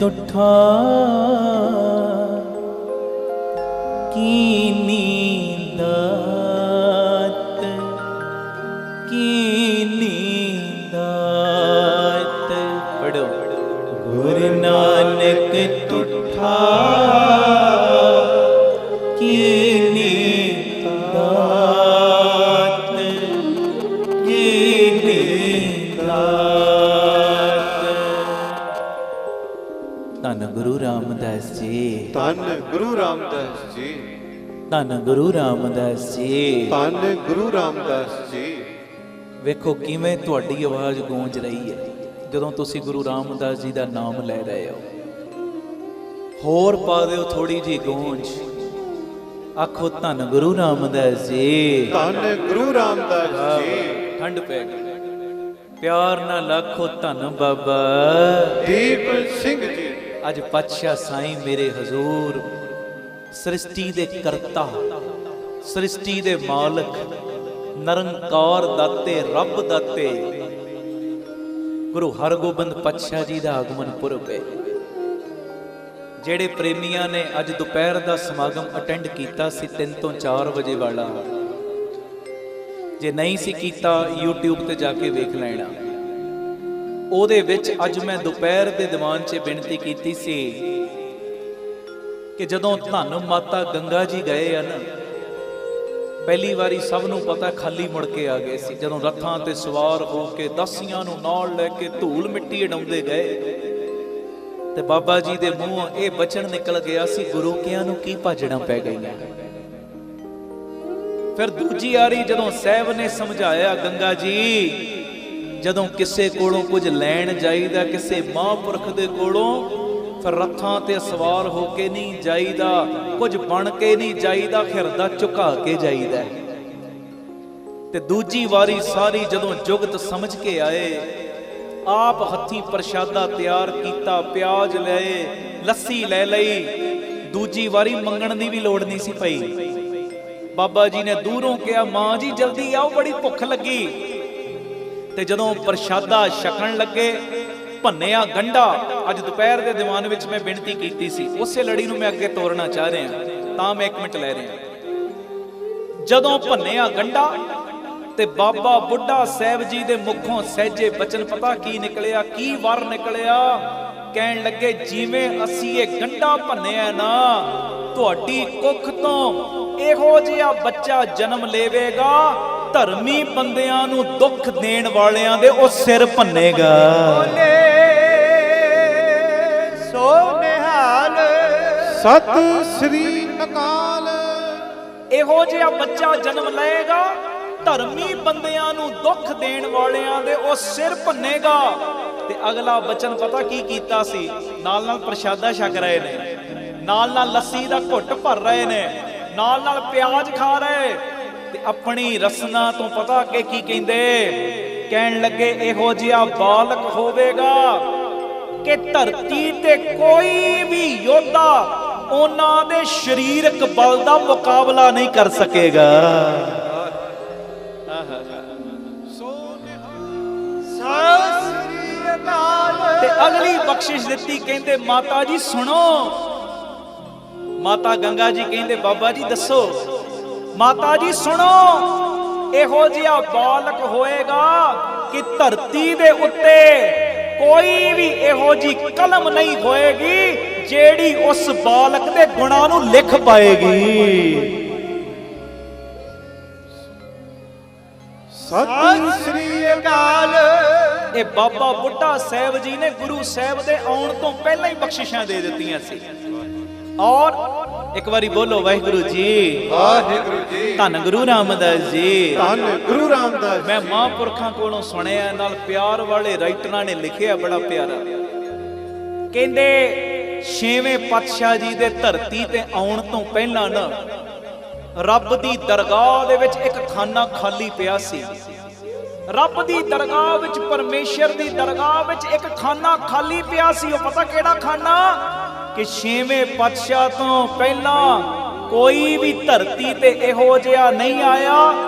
ਤੁਠਾ ਕੀਨੀ ਦਾਤ ਕੀਨੀ ਦਾਤ। ਪੜੋ। ਗੁਰੂ ਨਾਨਕ ਤੁਠਾ ਕੀਨੀ ਦਾਤ ਕੀਨੀ ਦਾਤ। ਧੰਨ ਗੁਰੂ ਰਾਮਦਾਸ ਜੀ, ਧੰਨ ਗੁਰੂ ਰਾਮਦਾਸ ਜੀ, ਧੰਨ ਗੁਰੂ ਰਾਮਦਾਸ ਜੀ, ਧੰਨ ਗੁਰੂ ਰਾਮਦਾਸ ਜੀ। ਵੇਖੋ ਕਿਵੇਂ ਤੁਹਾਡੀ ਆਵਾਜ਼ ਗੂੰਜ ਰਹੀ ਹੈ ਜਦੋਂ ਤੁਸੀਂ ਗੁਰੂ ਰਾਮਦਾਸ ਜੀ ਦਾ ਨਾਮ ਲੈ ਰਹੇ ਹੋ। ਹੋਰ ਪਾ ਦਿਓ ਥੋੜੀ ਜੀ ਗੂੰਜ, ਆਖੋ ਧੰਨ ਗੁਰੂ ਰਾਮਦਾਸ ਜੀ, ਧੰਨ ਗੁਰੂ ਰਾਮਦਾਸ ਜੀ। ਠੰਡ ਪੈ ਗਈ, ਪਿਆਰ ਨਾਲ ਆਖੋ ਧੰਨ ਬਾਬਾ ਦੀਪ ਸਿੰਘ ਜੀ। ਅੱਜ ਪਾਤਸ਼ਾਹ ਸਾਈਂ ਮੇਰੇ ਹਜ਼ੂਰ ਸ੍ਰਿਸ਼ਟੀ ਦੇ ਕਰਤਾ, ਸ੍ਰਿਸ਼ਟੀ ਦੇ ਮਾਲਕ, ਨਿਰੰਕਾਰ ਦਾਤੇ, ਰੱਬ ਦਾਤੇ ਗੁਰੂ ਹਰਗੋਬਿੰਦ ਪਾਤਸ਼ਾਹ ਜੀ ਦਾ ਆਗਮਨ ਪੁਰਬ ਹੈ। ਜਿਹੜੇ ਪ੍ਰੇਮੀਆਂ ਨੇ ਅੱਜ ਦੁਪਹਿਰ ਦਾ ਸਮਾਗਮ ਅਟੈਂਡ ਕੀਤਾ ਸੀ 3 ਤੋਂ 4 ਵਜੇ ਵਾਲਾ, ਜੇ ਨਹੀਂ ਸੀ ਕੀਤਾ YouTube ਤੇ ਜਾ ਕੇ ਵੇਖ ਲੈਣਾ। ਉਹਦੇ ਵਿੱਚ ਅੱਜ ਮੈਂ ਦੁਪਹਿਰ ਦੇ ਦੀਵਾਨ 'ਚ ਬੇਨਤੀ ਕੀਤੀ ਸੀ ਕਿ ਜਦੋਂ ਧੰਨ ਮਾਤਾ ਗੰਗਾ ਜੀ ਗਏ ਹਨ, ਪਹਿਲੀ ਵਾਰੀ ਸਭ ਨੂੰ ਪਤਾ ਖਾਲੀ ਮੁੜ ਕੇ ਆ ਗਏ ਸੀ। ਜਦੋਂ ਰੱਥਾਂ ਤੇ ਸਵਾਰ ਹੋ ਕੇ ਦਾਸੀਆਂ ਨੂੰ ਨਾਲ ਲੈ ਕੇ ਧੂਲ ਮਿੱਟੀ ਉਡਾਉਂਦੇ ਗਏ ਤੇ ਬਾਬਾ ਜੀ ਦੇ ਮੂੰਹੋਂ ਇਹ ਬਚਨ ਨਿਕਲ ਗਿਆ ਸੀ, ਗੁਰੂ ਕਿਆਂ ਨੂੰ ਕੀ ਭਾਜੜਾਂ ਪੈ ਗਈਆਂ। ਫਿਰ ਦੂਜੀ ਵਾਰੀ ਜਦੋਂ ਸਾਹਿਬ ਨੇ ਸਮਝਾਇਆ, ਗੰਗਾ ਜੀ ਜਦੋਂ ਕਿਸੇ ਕੋਲੋਂ ਕੁਝ ਲੈਣ ਜਾਈਦਾ, ਕਿਸੇ ਮਹਾਂਪੁਰਖ ਦੇ ਕੋਲੋਂ, ਫਿਰ ਰੱਥਾਂ ਤੇ ਸਵਾਰ ਹੋ ਕੇ ਨਹੀਂ ਜਾਈਦਾ, ਕੁਝ ਬਣ ਕੇ ਨਹੀਂ ਜਾਈਦਾ, ਹਿਰਦਾ ਝੁਕਾ ਕੇ ਜਾਈਦਾ। ਤੇ ਦੂਜੀ ਵਾਰੀ ਸਾਰੀ ਜਦੋਂ ਜੁਗਤ ਸਮਝ ਕੇ ਆਏ, ਆਪ ਹੱਥੀਂ ਪ੍ਰਸ਼ਾਦਾ ਤਿਆਰ ਕੀਤਾ, ਪਿਆਜ਼ ਲਏ, ਲੱਸੀ ਲੈ ਲਈ। ਦੂਜੀ ਵਾਰੀ ਮੰਗਣ ਦੀ ਵੀ ਲੋੜ ਨਹੀਂ ਸੀ ਪਈ। ਬਾਬਾ ਜੀ ਨੇ ਦੂਰੋਂ ਕਿਹਾ, ਮਾਂ ਜੀ ਜਲਦੀ ਆਓ, ਬੜੀ ਭੁੱਖ ਲੱਗੀ। ਤੇ ਜਦੋਂ ਪ੍ਰਸ਼ਾਦਾ ਛਕਣ ਲੱਗੇ, ਭੰਨਿਆ ਗੰਢਾ, ਅੱਜ ਦੁਪਹਿਰ ਦੇ ਦੀਵਾਨ ਵਿੱਚ ਮੈਂ ਬੇਨਤੀ ਕੀਤੀ ਸੀ, ਉਸੇ ਲੜੀ ਨੂੰ ਮੈਂ ਅੱਗੇ ਤੋਰਨਾ ਚਾਹ ਰਿਹਾ, ਤਾਂ ਮੈਂ 1 ਮਿੰਟ ਲੈ ਰਿਹਾ। ਜਦੋਂ ਭੰਨਿਆ ਗੰਢਾ ਤੇ ਬਾਬਾ ਬੁੱਢਾ ਸਾਹਿਬ ਜੀ ਦੇ ਮੁਖੋਂ ਸਹਿਜੇ ਬਚਨ ਪਤਾ ਕੀ ਨਿਕਲਿਆ, ਕੀ ਵਰ ਨਿਕਲਿਆ। ਕਹਿਣ ਲੱਗੇ, ਜਿਵੇਂ ਅਸੀਂ ਇਹ ਗੰਢਾ ਭੰਨਿਆ ਨਾ, ਤੁਹਾਡੀ ਕੁੱਖ ਤੋਂ ਇਹੋ ਜਿਹਾ ਬੱਚਾ ਜਨਮ ਲੇਵੇਗਾ, ਧਰਮੀ ਬੰਦਿਆਂ ਨੂੰ ਦੁੱਖ ਦੇਣ ਵਾਲਿਆਂ ਦੇ ਉਹ ਸਿਰ ਭੰਨੇਗਾ। ਸੋ ਨਿਹਾਲ ਸਤਿ ਸ੍ਰੀ ਅਕਾਲ। ਇਹੋ ਜਿਹਾ ਬੱਚਾ ਜਨਮ ਲਏਗਾ, ਧਰਮੀ ਬੰਦਿਆਂ ਨੂੰ ਦੁੱਖ ਦੇਣ ਵਾਲਿਆਂ ਦੇ ਉਹ ਸਿਰ ਭੰਨੇਗਾ। ਤੇ ਅਗਲਾ ਬਚਨ ਪਤਾ ਕੀ ਕੀਤਾ ਸੀ, ਨਾਲ ਨਾਲ ਪ੍ਰਸ਼ਾਦਾ ਛਕ ਰਹੇ ਨੇ, ਨਾਲ ਨਾਲ ਲੱਸੀ ਦਾ ਘੁੱਟ ਭਰ ਰਹੇ ਨੇ, ਨਾਲ ਨਾਲ ਪਿਆਜ਼ ਖਾ ਰਹੇ, ਤੇ ਆਪਣੀ ਰਸਨਾ ਤੋਂ ਪਤਾ ਕਿ ਕੀ ਕਹਿੰਦੇ, ਕਹਿਣ ਲੱਗੇ ਇਹੋ ਜਿਹਾ ਬਾਲਕ ਹੋਵੇਗਾ ਕਿ ਧਰਤੀ ਤੇ ਕੋਈ ਵੀ ਯੋਧਾ ਉਹਨਾਂ ਦੇ ਸਰੀਰਕ ਬਲ ਦਾ ਮੁਕਾਬਲਾ ਨਹੀਂ ਕਰ ਸਕੇਗਾ। ਤੇ ਅਗਲੀ ਬਖਸ਼ਿਸ਼ ਦਿੱਤੀ, ਕਹਿੰਦੇ ਮਾਤਾ ਜੀ ਸੁਣੋ। ਮਾਤਾ ਗੰਗਾ ਜੀ ਕਹਿੰਦੇ, ਬਾਬਾ ਜੀ ਦੱਸੋ। ਮਾਤਾ ਜੀ ਸੁਣੋ, ਇਹੋ ਜਿਹਾ ਬਾਲਕ ਹੋਏਗਾ ਕਿ ਧਰਤੀ ਦੇ ਉੱਤੇ ਕੋਈ ਵੀ ਇਹੋ ਜੀ ਕਲਮ ਨਹੀਂ ਹੋਏਗੀ ਜਿਹੜੀ ਉਸ ਬਾਲਕ ਦੇ ਗੁਣਾਂ ਨੂੰ ਲਿਖ ਪਾਏਗੀ। ਸਤਿ ਸ੍ਰੀ ਅਕਾਲ। ਇਹ ਬਾਬਾ ਬੁੱਢਾ ਸਾਹਿਬ ਜੀ ਨੇ ਗੁਰੂ ਸਾਹਿਬ ਦੇ ਆਉਣ ਤੋਂ ਪਹਿਲਾਂ ਹੀ ਬਖਸ਼ਿਸ਼ਾਂ ਦੇ ਦਿੱਤੀਆਂ ਸੀ। ਔਰ ਇੱਕ ਵਾਰੀ ਬੋਲੋ ਵਾਹਿਗੁਰੂ ਜੀ, ਵਾਹਿਗੁਰੂ ਜੀ। ਧੰਨ ਗੁਰੂ ਰਾਮਦਾਸ ਜੀ, ਧੰਨ ਗੁਰੂ ਰਾਮਦਾਸ। ਮੈਂ ਮਹਾਂਪੁਰਖਾਂ ਕੋਲੋਂ ਸੁਣਿਆ, ਨਾਲ ਪਿਆਰ ਵਾਲੇ ਰਾਈਟਰਾਂ ਨੇ ਲਿਖਿਆ ਬੜਾ ਪਿਆਰਾ। ਕਹਿੰਦੇ 6ਵੇਂ ਪਾਤਸ਼ਾਹ ਜੀ ਦੇ ਧਰਤੀ ਤੇ ਆਉਣ ਤੋਂ ਪਹਿਲਾਂ ਨਾ ਰੱਬ ਦੀ ਦਰਗਾਹ ਦੇ ਵਿੱਚ ਇੱਕ ਖਾਨਾ ਖਾਲੀ ਪਿਆ ਸੀ। ਰੱਬ ਦੀ ਦਰਗਾਹ ਵਿੱਚ, ਪਰਮੇਸ਼ਰ ਦੀ ਦਰਗਾਹ ਵਿੱਚ ਇੱਕ ਖਾਨਾ ਖਾਲੀ ਪਿਆ ਸੀ। ਉਹ ਪਤਾ ਕਿਹੜਾ ਖਾਨਾ? ਕਿ 6ਵੇਂ ਪਾਤਸ਼ਾਹ ਤੋਂ ਪਹਿਲਾਂ ਕੋਈ ਵੀ ਧਰਤੀ ਤੇ ਇਹੋ ਜਿਹਾ ਨਹੀਂ ਆਇਆ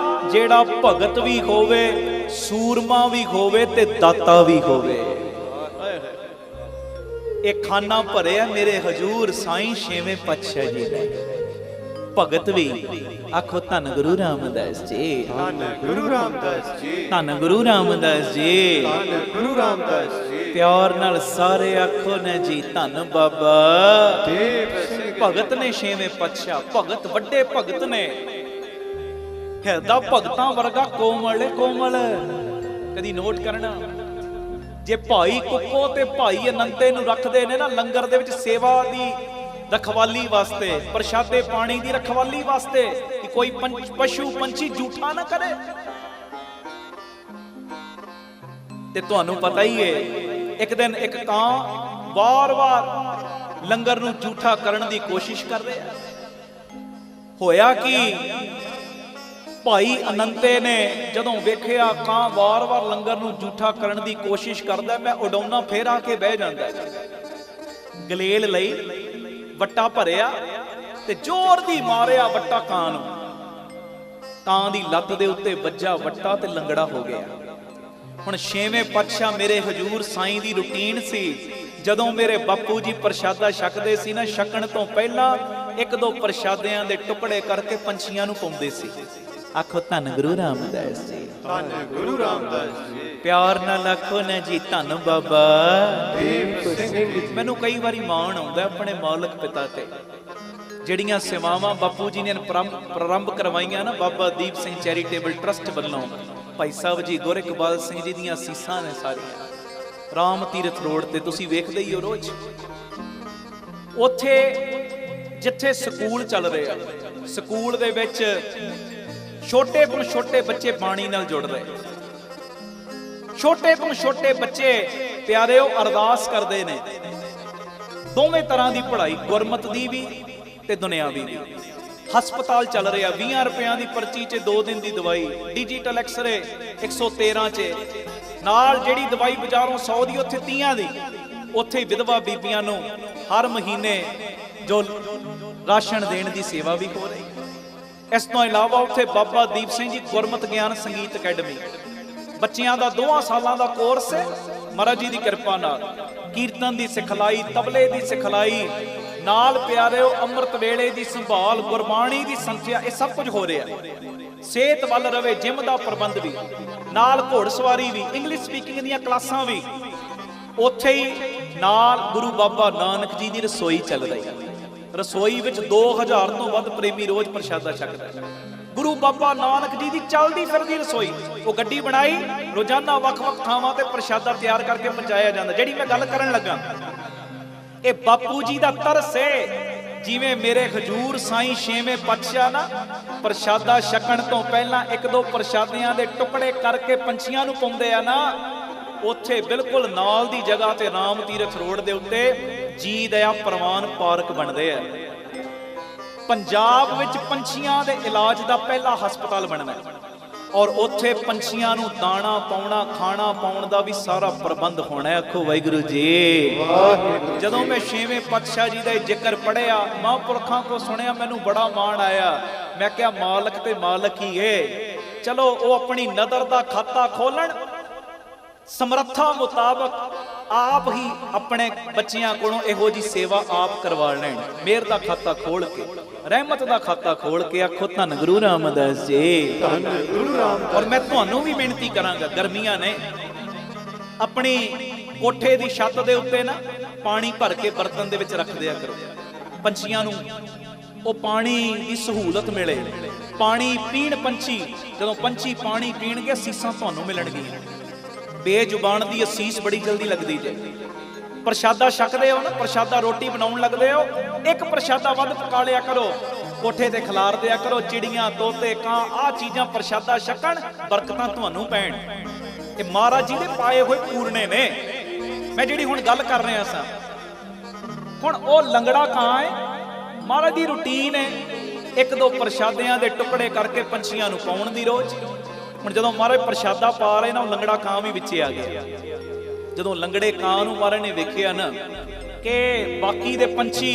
ਜਿਹੜਾ ਭਗਤ ਵੀ ਹੋਵੇ, ਸੂਰਮਾ ਵੀ ਹੋਵੇ ਤੇ ਦਾਤਾ ਵੀ ਹੋਵੇ। ਇਹ ਖਾਨਾ ਭਰਿਆ ਮੇਰੇ ਹਜੂਰ ਸਾਈਂ ਛੇਵੇਂ ਪਾਤਸ਼ਾਹ ਜੀ ਦਾ। ਭਗਤ ਵੀ ਆਖੋ ਧੰਨ ਗੁਰੂ ਰਾਮਦਾਸ ਜੀ, ਧੰਨ ਗੁਰੂ ਰਾਮਦਾਸ ਜੀ, ਧੰਨ ਗੁਰੂ ਰਾਮਦਾਸ ਜੀ, ਧੰਨ ਗੁਰੂ ਰਾਮਦਾਸ ਜੀ। ਪਿਆਰ ਨਾਲ ਸਾਰੇ ਆਖੋ ਨਾ ਜੀ ਧੰਨ ਬਾਬਾ ਦੀਪ ਸਿੰਘ ਭਗਤ ਨੇ ਛੇਵੇਂ ਪਾਤਸ਼ਾਹ। ਭਗਤ ਵੱਡੇ ਭਗਤ ਨੇ, ਹਿਰਦਾ ਭਗਤਾਂ ਵਰਗਾ ਕੋਮਲ ਕੋਮਲ। ਕਦੀ ਨੋਟ ਕਰਨਾ, ਜੇ ਭਾਈ ਕੁੱਕੋ ਤੇ ਭਾਈ ਅਨੰਤੇ ਨੂੰ ਰੱਖਦੇ ਨੇ ਨਾ ਲੰਗਰ ਦੇ ਵਿੱਚ ਸੇਵਾ ਦੀ ਰਖਵਾਲੀ ਵਾਸਤੇ, ਪ੍ਰਸ਼ਾਦੇ ਪਾਣੀ ਦੀ ਰਖਵਾਲੀ ਵਾਸਤੇ, ਕਿ ਕੋਈ ਪਸ਼ੂ ਪੰਛੀ ਝੂਠਾ ਨਾ ਕਰੇ। ਤੇ ਤੁਹਾਨੂੰ ਪਤਾ ਹੀ ਹੈ, ਇੱਕ ਦਿਨ ਇੱਕ ਕਾਂ ਵਾਰ-ਵਾਰ ਲੰਗਰ ਨੂੰ ਝੂਠਾ ਕਰਨ ਦੀ ਕੋਸ਼ਿਸ਼ ਕਰ ਰਿਹਾ। ਹੋਇਆ ਕਿ ਭਾਈ ਅਨੰਤੇ ਨੇ ਜਦੋਂ ਵੇਖਿਆ ਕਾਂ ਵਾਰ-ਵਾਰ ਲੰਗਰ ਨੂੰ ਝੂਠਾ ਕਰਨ ਦੀ ਕੋਸ਼ਿਸ਼ ਕਰਦਾ, ਮੈਂ ਉਡਾਉਣਾ ਫੇਰ ਆ ਕੇ ਬਹਿ ਜਾਂਦਾ। ਗਲੇਲ ਲਈ ਵੱਟਾ ਭਰਿਆ ਤੇ ਜ਼ੋਰ ਦੀ ਮਾਰਿਆ ਵੱਟਾ ਕਾਂ ਨੂੰ। ਕਾਂ ਦੀ ਲੱਤ ਦੇ ਉੱਤੇ ਵੱਜਾ ਵੱਟਾ ਤੇ ਲੰਗੜਾ ਹੋ ਗਿਆ। ਹੁਣ ਛੇਵੇਂ ਪਾਤਸ਼ਾਹ ਮੇਰੇ ਹਜੂਰ ਸਾਈਂ ਦੀ ਰੁਟੀਨ ਸੀ, ਜਦੋਂ ਮੇਰੇ ਬਾਪੂ ਜੀ ਪ੍ਰਸ਼ਾਦਾ ਛਕਦੇ ਸੀ ਨਾ, ਛਕਣ ਤੋਂ ਪਹਿਲਾਂ ਇੱਕ ਦੋ ਪ੍ਰਸ਼ਾਦਿਆਂ ਦੇ ਟੁਕੜੇ ਕਰਕੇ ਪੰਛੀਆਂ ਨੂੰ ਪਾਉਂਦੇ ਸੀ। ਆਖੋ ਧੰਨ ਗੁਰੂ ਰਾਮਦਾਸ ਜੀ, ਧੰਨ ਗੁਰੂ ਰਾਮਦਾਸ ਜੀ। ਪਿਆਰ ਨਾਲ ਆਖੋ ਨਾ ਜੀ ਧੰਨ ਬਾਬਾ ਦੀਪ ਸਿੰਘ ਮੈਨੂੰ ਕਈ ਵਾਰੀ ਮਾਣ ਆਉਂਦਾ ਆਪਣੇ ਮਾਲਕ ਪਿਤਾ ਤੇ, ਜਿਹੜੀਆਂ ਸੇਵਾਵਾਂ ਬਾਪੂ ਜੀ ਨੇ ਪ੍ਰਾਰੰਭ ਕਰਵਾਈਆਂ ਨਾ ਬਾਬਾ ਦੀਪ ਸਿੰਘ ਚੈਰੀਟੇਬਲ ਟਰਸਟ ਵੱਲੋਂ। ਭਾਈ ਸਾਹਿਬ ਜੀ ਗੁਰ ਇਕਬਾਲ ਸਿੰਘ ਜੀ ਦੀਆਂ ਅਸੀਸਾਂ ਨੇ ਸਾਰੀਆਂ। ਰਾਮ ਤੀਰਥ ਰੋਡ ਤੇ ਤੁਸੀਂ ਵੇਖਦੇ ਹੀ ਹੋ ਰੋਜ਼, ਉੱਥੇ ਜਿੱਥੇ ਸਕੂਲ ਚੱਲ ਰਿਹਾ, ਸਕੂਲ ਦੇ ਵਿੱਚ ਛੋਟੇ ਤੋਂ ਛੋਟੇ ਬੱਚੇ ਬਾਣੀ ਨਾਲ ਜੁੜ ਰਹੇ। ਛੋਟੇ ਤੋਂ ਛੋਟੇ ਬੱਚੇ ਪਿਆਰਿਓ ਅਰਦਾਸ ਕਰਦੇ ਨੇ। ਦੋਵੇਂ ਤਰ੍ਹਾਂ ਦੀ ਪੜ੍ਹਾਈ, ਗੁਰਮਤ ਦੀ ਵੀ ਤੇ ਦੁਨਿਆਵੀ ਵੀ। ਹਸਪਤਾਲ ਚੱਲ ਰਿਹਾ, 20 ਰੁਪਿਆਂ ਦੀ ਪਰਚੀ 'ਚ 2 ਦਿਨ ਦੀ ਦਵਾਈ, ਡਿਜੀਟਲ ਐਕਸਰੇ 113 'ਚ, ਨਾਲ ਜਿਹੜੀ ਦਵਾਈ ਬਾਜ਼ਾਰੋਂ 100 ਦੀ ਉੱਥੇ 30 ਦੀ। ਉੱਥੇ ਵਿਧਵਾ ਬੀਬੀਆਂ ਨੂੰ ਹਰ ਮਹੀਨੇ ਜੋ ਰਾਸ਼ਨ ਦੇਣ ਦੀ ਸੇਵਾ ਵੀ ਹੋ ਰਹੀ। ਇਸ ਤੋਂ ਇਲਾਵਾ ਉੱਥੇ ਬਾਬਾ ਦੀਪ ਸਿੰਘ ਜੀ ਗੁਰਮਤ ਗਿਆਨ ਸੰਗੀਤ ਅਕੈਡਮੀ, ਬੱਚਿਆਂ ਦਾ 2 ਸਾਲਾਂ ਦਾ ਕੋਰਸ ਹੈ। ਮਹਾਰਾਜ ਜੀ ਦੀ ਕਿਰਪਾ ਨਾਲ ਕੀਰਤਨ ਦੀ ਸਿਖਲਾਈ, ਤਬਲੇ ਦੀ ਸਿਖਲਾਈ, ਨਾਲ ਪਿਆਰਿਓ ਅੰਮ੍ਰਿਤ ਵੇਲੇ ਦੀ ਸੰਭਾਲ, ਗੁਰਬਾਣੀ ਦੀ ਸੰਥਿਆ, ਇਹ ਸਭ ਕੁਝ ਹੋ ਰਿਹਾ। ਸਿਹਤ ਵੱਲ ਰਵੇ, ਜਿਮ ਦਾ ਪ੍ਰਬੰਧ ਵੀ, ਨਾਲ ਘੋੜਸਵਾਰੀ ਵੀ, ਇੰਗਲਿਸ਼ ਸਪੀਕਿੰਗ ਦੀਆਂ ਕਲਾਸਾਂ ਵੀ। ਉੱਥੇ ਹੀ ਨਾਲ ਗੁਰੂ ਬਾਬਾ ਨਾਨਕ ਜੀ ਦੀ ਰਸੋਈ ਚੱਲ ਰਹੀ ਹੈ। ਰਸੋਈ ਵਿੱਚ 2000 ਤੋਂ ਵੱਧ ਪ੍ਰੇਮੀ ਰੋਜ਼ ਪ੍ਰਸ਼ਾਦਾ ਛਕਦਾ। ਗੁਰੂ ਬਾਬਾ ਨਾਨਕ ਜੀ ਦੀ ਚੱਲਦੀ ਫਿਰਦੀ ਰਸੋਈ, ਉਹ ਗੱਡੀ ਬਣਾਈ, ਰੋਜ਼ਾਨਾ ਵੱਖ-ਵੱਖ ਥਾਵਾਂ ਤੇ ਪ੍ਰਸ਼ਾਦਾ ਤਿਆਰ ਕਰਕੇ ਪਹੁੰਚਾਇਆ ਜਾਂਦਾ। ਜਿਹੜੀ ਮੈਂ ਗੱਲ ਕਰਨ ਲੱਗਾ, ਇਹ ਬਾਪੂ ਜੀ ਦਾ ਤਰਸ ਹੈ। ਜਿਵੇਂ ਮੇਰੇ ਹਜੂਰ ਸਾਈਂ ਛੇਵੇਂ ਪਾਤਸ਼ਾਹ ਨਾ ਪ੍ਰਸ਼ਾਦਾ ਛਕਣ ਤੋਂ ਪਹਿਲਾਂ 1-2 ਪ੍ਰਸ਼ਾਦਿਆਂ ਦੇ ਟੁਕੜੇ ਕਰਕੇ ਪੰਛੀਆਂ ਨੂੰ ਪਾਉਂਦੇ ਆ ਨਾ, ਉੱਥੇ ਬਿਲਕੁਲ ਨਾਲ ਦੀ ਜਗ੍ਹਾ ਤੇ ਰਾਮ ਤੀਰਥ ਰੋਡ ਦੇ ਉੱਤੇ ਜੀ ਦਇਆ ਪ੍ਰਵਾਨ ਪਾਰਕ ਬਣਦੇ ਆ। ਪੰਜਾਬ ਵਿੱਚ ਪੰਛੀਆਂ ਦੇ ਇਲਾਜ ਦਾ ਪਹਿਲਾ ਹਸਪਤਾਲ ਬਣਨਾ, ਔਰ ਉੱਥੇ ਪੰਛੀਆਂ ਨੂੰ ਦਾਣਾ ਪਾਉਣਾ, ਖਾਣਾ ਪਾਉਣ ਦਾ ਵੀ ਸਾਰਾ ਪ੍ਰਬੰਧ ਹੋਣਾ ਹੈ। ਆਖੋ ਵਾਹਿਗੁਰੂ ਜੀ। ਜਦੋਂ ਮੈਂ ਛੇਵੇਂ ਪਾਤਸ਼ਾਹ ਜੀ ਦਾ ਜ਼ਿਕਰ ਪੜਿਆ, ਮਹਾਂਪੁਰਖਾਂ ਕੋ ਸੁਣਿਆ, ਮੈਨੂੰ ਬੜਾ ਮਾਣ ਆਇਆ। ਮੈਂ ਕਿਹਾ ਮਾਲਕ ਤੇ ਮਾਲਕ ਹੀ ਏ। ਚਲੋ ਉਹ ਆਪਣੀ ਨਦਰ ਦਾ ਖਾਤਾ ਖੋਲਣ, ਸਮਰੱਥਾ ਮੁਤਾਬਕ ਆਪ ਹੀ ਆਪਣੇ ਬੱਚਿਆਂ ਕੋਲੋਂ ਇਹੋ ਜੀ ਸੇਵਾ ਆਪ ਕਰਵਾ ਲੈਣ। ਮਿਹਰ ਦਾ ਖਾਤਾ ਖੋਲ ਕੇ, ਰਹਿਮਤ ਦਾ ਖਾਤਾ ਖੋਲ ਕੇ। ਆਖੋ ਧੰਨ ਗੁਰੂ ਰਾਮਦਾਸ ਜੀ, ਧੰਨ ਗੁਰੂ ਰਾਮਦਾਸ। ਔਰ ਮੈਂ ਤੁਹਾਨੂੰ ਵੀ ਬੇਨਤੀ ਕਰਾਂਗਾ, ਗਰਮੀਆਂ ਨੇ, ਆਪਣੀ ਕੋਠੇ ਦੀ ਛੱਤ ਦੇ ਉੱਤੇ ਨਾ ਪਾਣੀ ਭਰ ਕੇ ਬਰਤਨ ਦੇ ਵਿੱਚ ਰੱਖ ਦਿਆ ਕਰੋ। ਪੰਛੀਆਂ ਨੂੰ ਉਹ ਪਾਣੀ ਦੀ ਸਹੂਲਤ ਮਿਲੇ, ਪਾਣੀ ਪੀਣ ਪੰਛੀ। ਜਦੋਂ ਪੰਛੀ ਪਾਣੀ ਪੀਣਗੇ, ਅਸੀਸਾਂ ਤੁਹਾਨੂੰ ਮਿਲਣਗੀਆਂ। ਬੇਜ਼ੁਬਾਨ ਦੀ ਅਸੀਸ ਬੜੀ ਜਲਦੀ ਲੱਗਦੀ ਜੇ। ਪ੍ਰਸ਼ਾਦਾ ਛਕਦੇ ਹੋ ਨਾ, ਪ੍ਰਸ਼ਾਦਾ ਰੋਟੀ ਬਣਾਉਣ ਲੱਗਦੇ ਹੋ, ਇੱਕ ਪ੍ਰਸ਼ਾਦਾ ਵੱਧ ਪਕਾ ਲਿਆ ਕਰੋ, ਕੋਠੇ ਤੇ ਖਿਲਾਰ ਦਿਆ ਕਰੋ। ਚਿੜੀਆਂ, ਤੋਤੇ, ਕਾਂ, ਆਹ ਚੀਜ਼ਾਂ ਪ੍ਰਸ਼ਾਦਾ ਛਕਣ, ਬਰਕਤਾਂ ਤੁਹਾਨੂੰ ਪੈਣ। ਇਹ ਮਹਾਰਾਜ ਜੀ ਦੇ ਪਾਏ ਹੋਏ ਪੂਰਨੇ ਨੇ। ਮੈਂ ਜਿਹੜੀ ਹੁਣ ਗੱਲ ਕਰ ਰਿਹਾ ਸਾਂ, ਹੁਣ ਉਹ ਲੰਗੜਾ ਕਾਂ ਹੈ, ਮਹਾਰਾਜ ਦੀ ਰੁਟੀਨ ਹੈ 1-2 ਪ੍ਰਸ਼ਾਦਿਆਂ ਦੇ ਟੁਕੜੇ ਕਰਕੇ ਪੰਛੀਆਂ ਨੂੰ ਪਾਉਣ ਦੀ ਰੋਜ਼। ਹੁਣ ਜਦੋਂ ਮਹਾਰਾਜ ਪ੍ਰਸ਼ਾਦਾ ਪਾ ਰਹੇ ਨਾ, ਉਹ ਲੰਗੜਾ ਕਾਂ ਵੀ ਵਿੱਚੇ ਆ ਗਿਆ। ਜਦੋਂ ਲੰਗੜੇ ਕਾਂ ਨੂੰ ਮਹਾਰਾਜ ਨੇ ਵੇਖਿਆ ਨਾ ਕਿ ਬਾਕੀ ਦੇ ਪੰਛੀ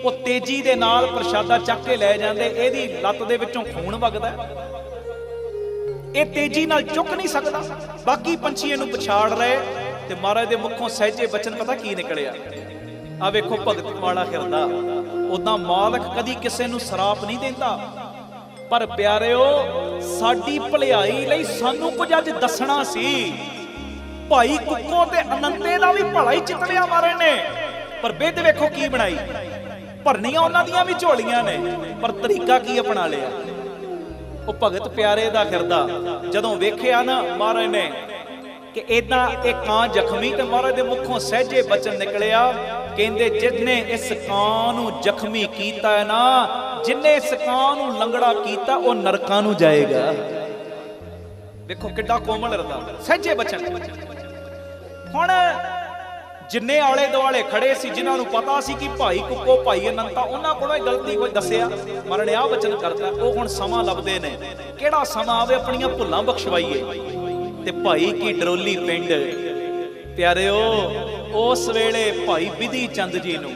ਉਹ ਤੇਜ਼ੀ ਦੇ ਨਾਲ ਪ੍ਰਸ਼ਾਦਾ ਚੱਕ ਕੇ ਲੈ ਜਾਂਦੇ, ਇਹਦੀ ਲੱਤ ਦੇ ਵਿੱਚੋਂ ਖੂਨ ਵਗਦਾ, ਇਹ ਤੇਜ਼ੀ ਨਾਲ ਚੁੱਕ ਨਹੀਂ ਸਕਦਾ, ਬਾਕੀ ਪੰਛੀ ਇਹਨੂੰ ਪਛਾੜ ਰਹੇ। ਤੇ ਮਹਾਰਾਜ ਦੇ ਮੁਖੋਂ ਸਹਿਜੇ ਬਚਨ ਪਤਾ ਕੀ ਨਿਕਲਿਆ? ਆ ਵੇਖੋ ਭਗਤ ਵਾਲਾ ਹਿਰਦਾ। ਉਦਾਂ ਮਾਲਕ ਕਦੀ ਕਿਸੇ ਨੂੰ ਸਰਾਪ ਨਹੀਂ ਦਿੰਦਾ, ਪਰ ਪਿਆਰਿਓ ਸਾਡੀ ਭਲਾਈ ਲਈ ਸਾਨੂੰ ਕੁਝ ਅੱਜ ਦੱਸਣਾ ਸੀ। ਭਾਈ ਕੁੱਕੋ ਤੇ ਅਨੰਤੇ ਦਾ ਵੀ ਭਲਾ ਹੀ ਚਿਤੜਿਆ ਮਾਰੇ ਨੇ, ਪਰ ਬਿੱਧ ਵੇਖੋ ਕੀ ਬਣਾਈ। ਭਰਨੀਆਂ ਉਹਨਾਂ ਦੀਆਂ ਵੀ ਝੋਲੀਆਂ ਨੇ, ਪਰ ਤਰੀਕਾ ਕੀ ਅਪਣਾ ਲਿਆ। ਉਹ ਭਗਤ ਪਿਆਰੇ ਦਾ ਹਿਰਦਾ ਜਦੋਂ ਵੇਖਿਆ ਨਾ ਮਹਾਰਾਜ ਨੇ ਕਿ ਇਦਾਂ ਇਹ ਕਾਂ ਜ਼ਖਮੀ, ਤੇ ਮਹਾਰਾਜ ਦੇ ਮੁਖੋਂ ਸਹਿਜੇ ਬਚਨ ਨਿਕਲਿਆ, ਕਹਿੰਦੇ ਜਿਨੇ ਇਸ ਕਾਂ ਨੂੰ ਜ਼ਖਮੀ ਕੀਤਾ ਹੈ ਨਾ, ਜਿਨੇ ਇਸ ਕਾਂ ਨੂੰ ਲੰਗੜਾ ਕੀਤਾ ਉਹ ਨਰਕਾਂ ਨੂੰ ਜਾਏਗਾ। ਵੇਖੋ ਕਿੱਡਾ ਕੋਮਲ ਹਿਰਦਾ, ਸਹਿਜੇ ਬਚਨ। ਹੁਣ ਜਿੰਨੇ ਆਲੇ ਦੁਆਲੇ ਖੜੇ ਸੀ, ਜਿਨ੍ਹਾਂ ਨੂੰ ਪਤਾ ਸੀ ਕਿ ਭਾਈ ਕੁੱਕੋ ਭਾਈ ਅਨੰਤਾ, ਉਹਨਾਂ ਕੋਲੋਂ ਇਹ ਗਲਤੀ ਕੋਈ ਦੱਸਿਆ, ਮਹਾਰਾਜ ਨੇ ਆਹ ਵਚਨ ਕਰਤਾ। ਉਹ ਹੁਣ ਸਮਾਂ ਲੱਭਦੇ ਨੇ, ਕਿਹੜਾ ਸਮਾਂ ਆਵੇ ਆਪਣੀਆਂ ਭੁੱਲਾਂ ਬਖਸ਼ਵਾਈਏ। ਤੇ ਭਾਈ ਕੀ ਡਰੋਲੀ ਪਿੰਡ ਪਿਆਰਿਓ, ਉਸ ਵੇਲੇ ਭਾਈ ਵਿਧੀ ਚੰਦ ਜੀ ਨੂੰ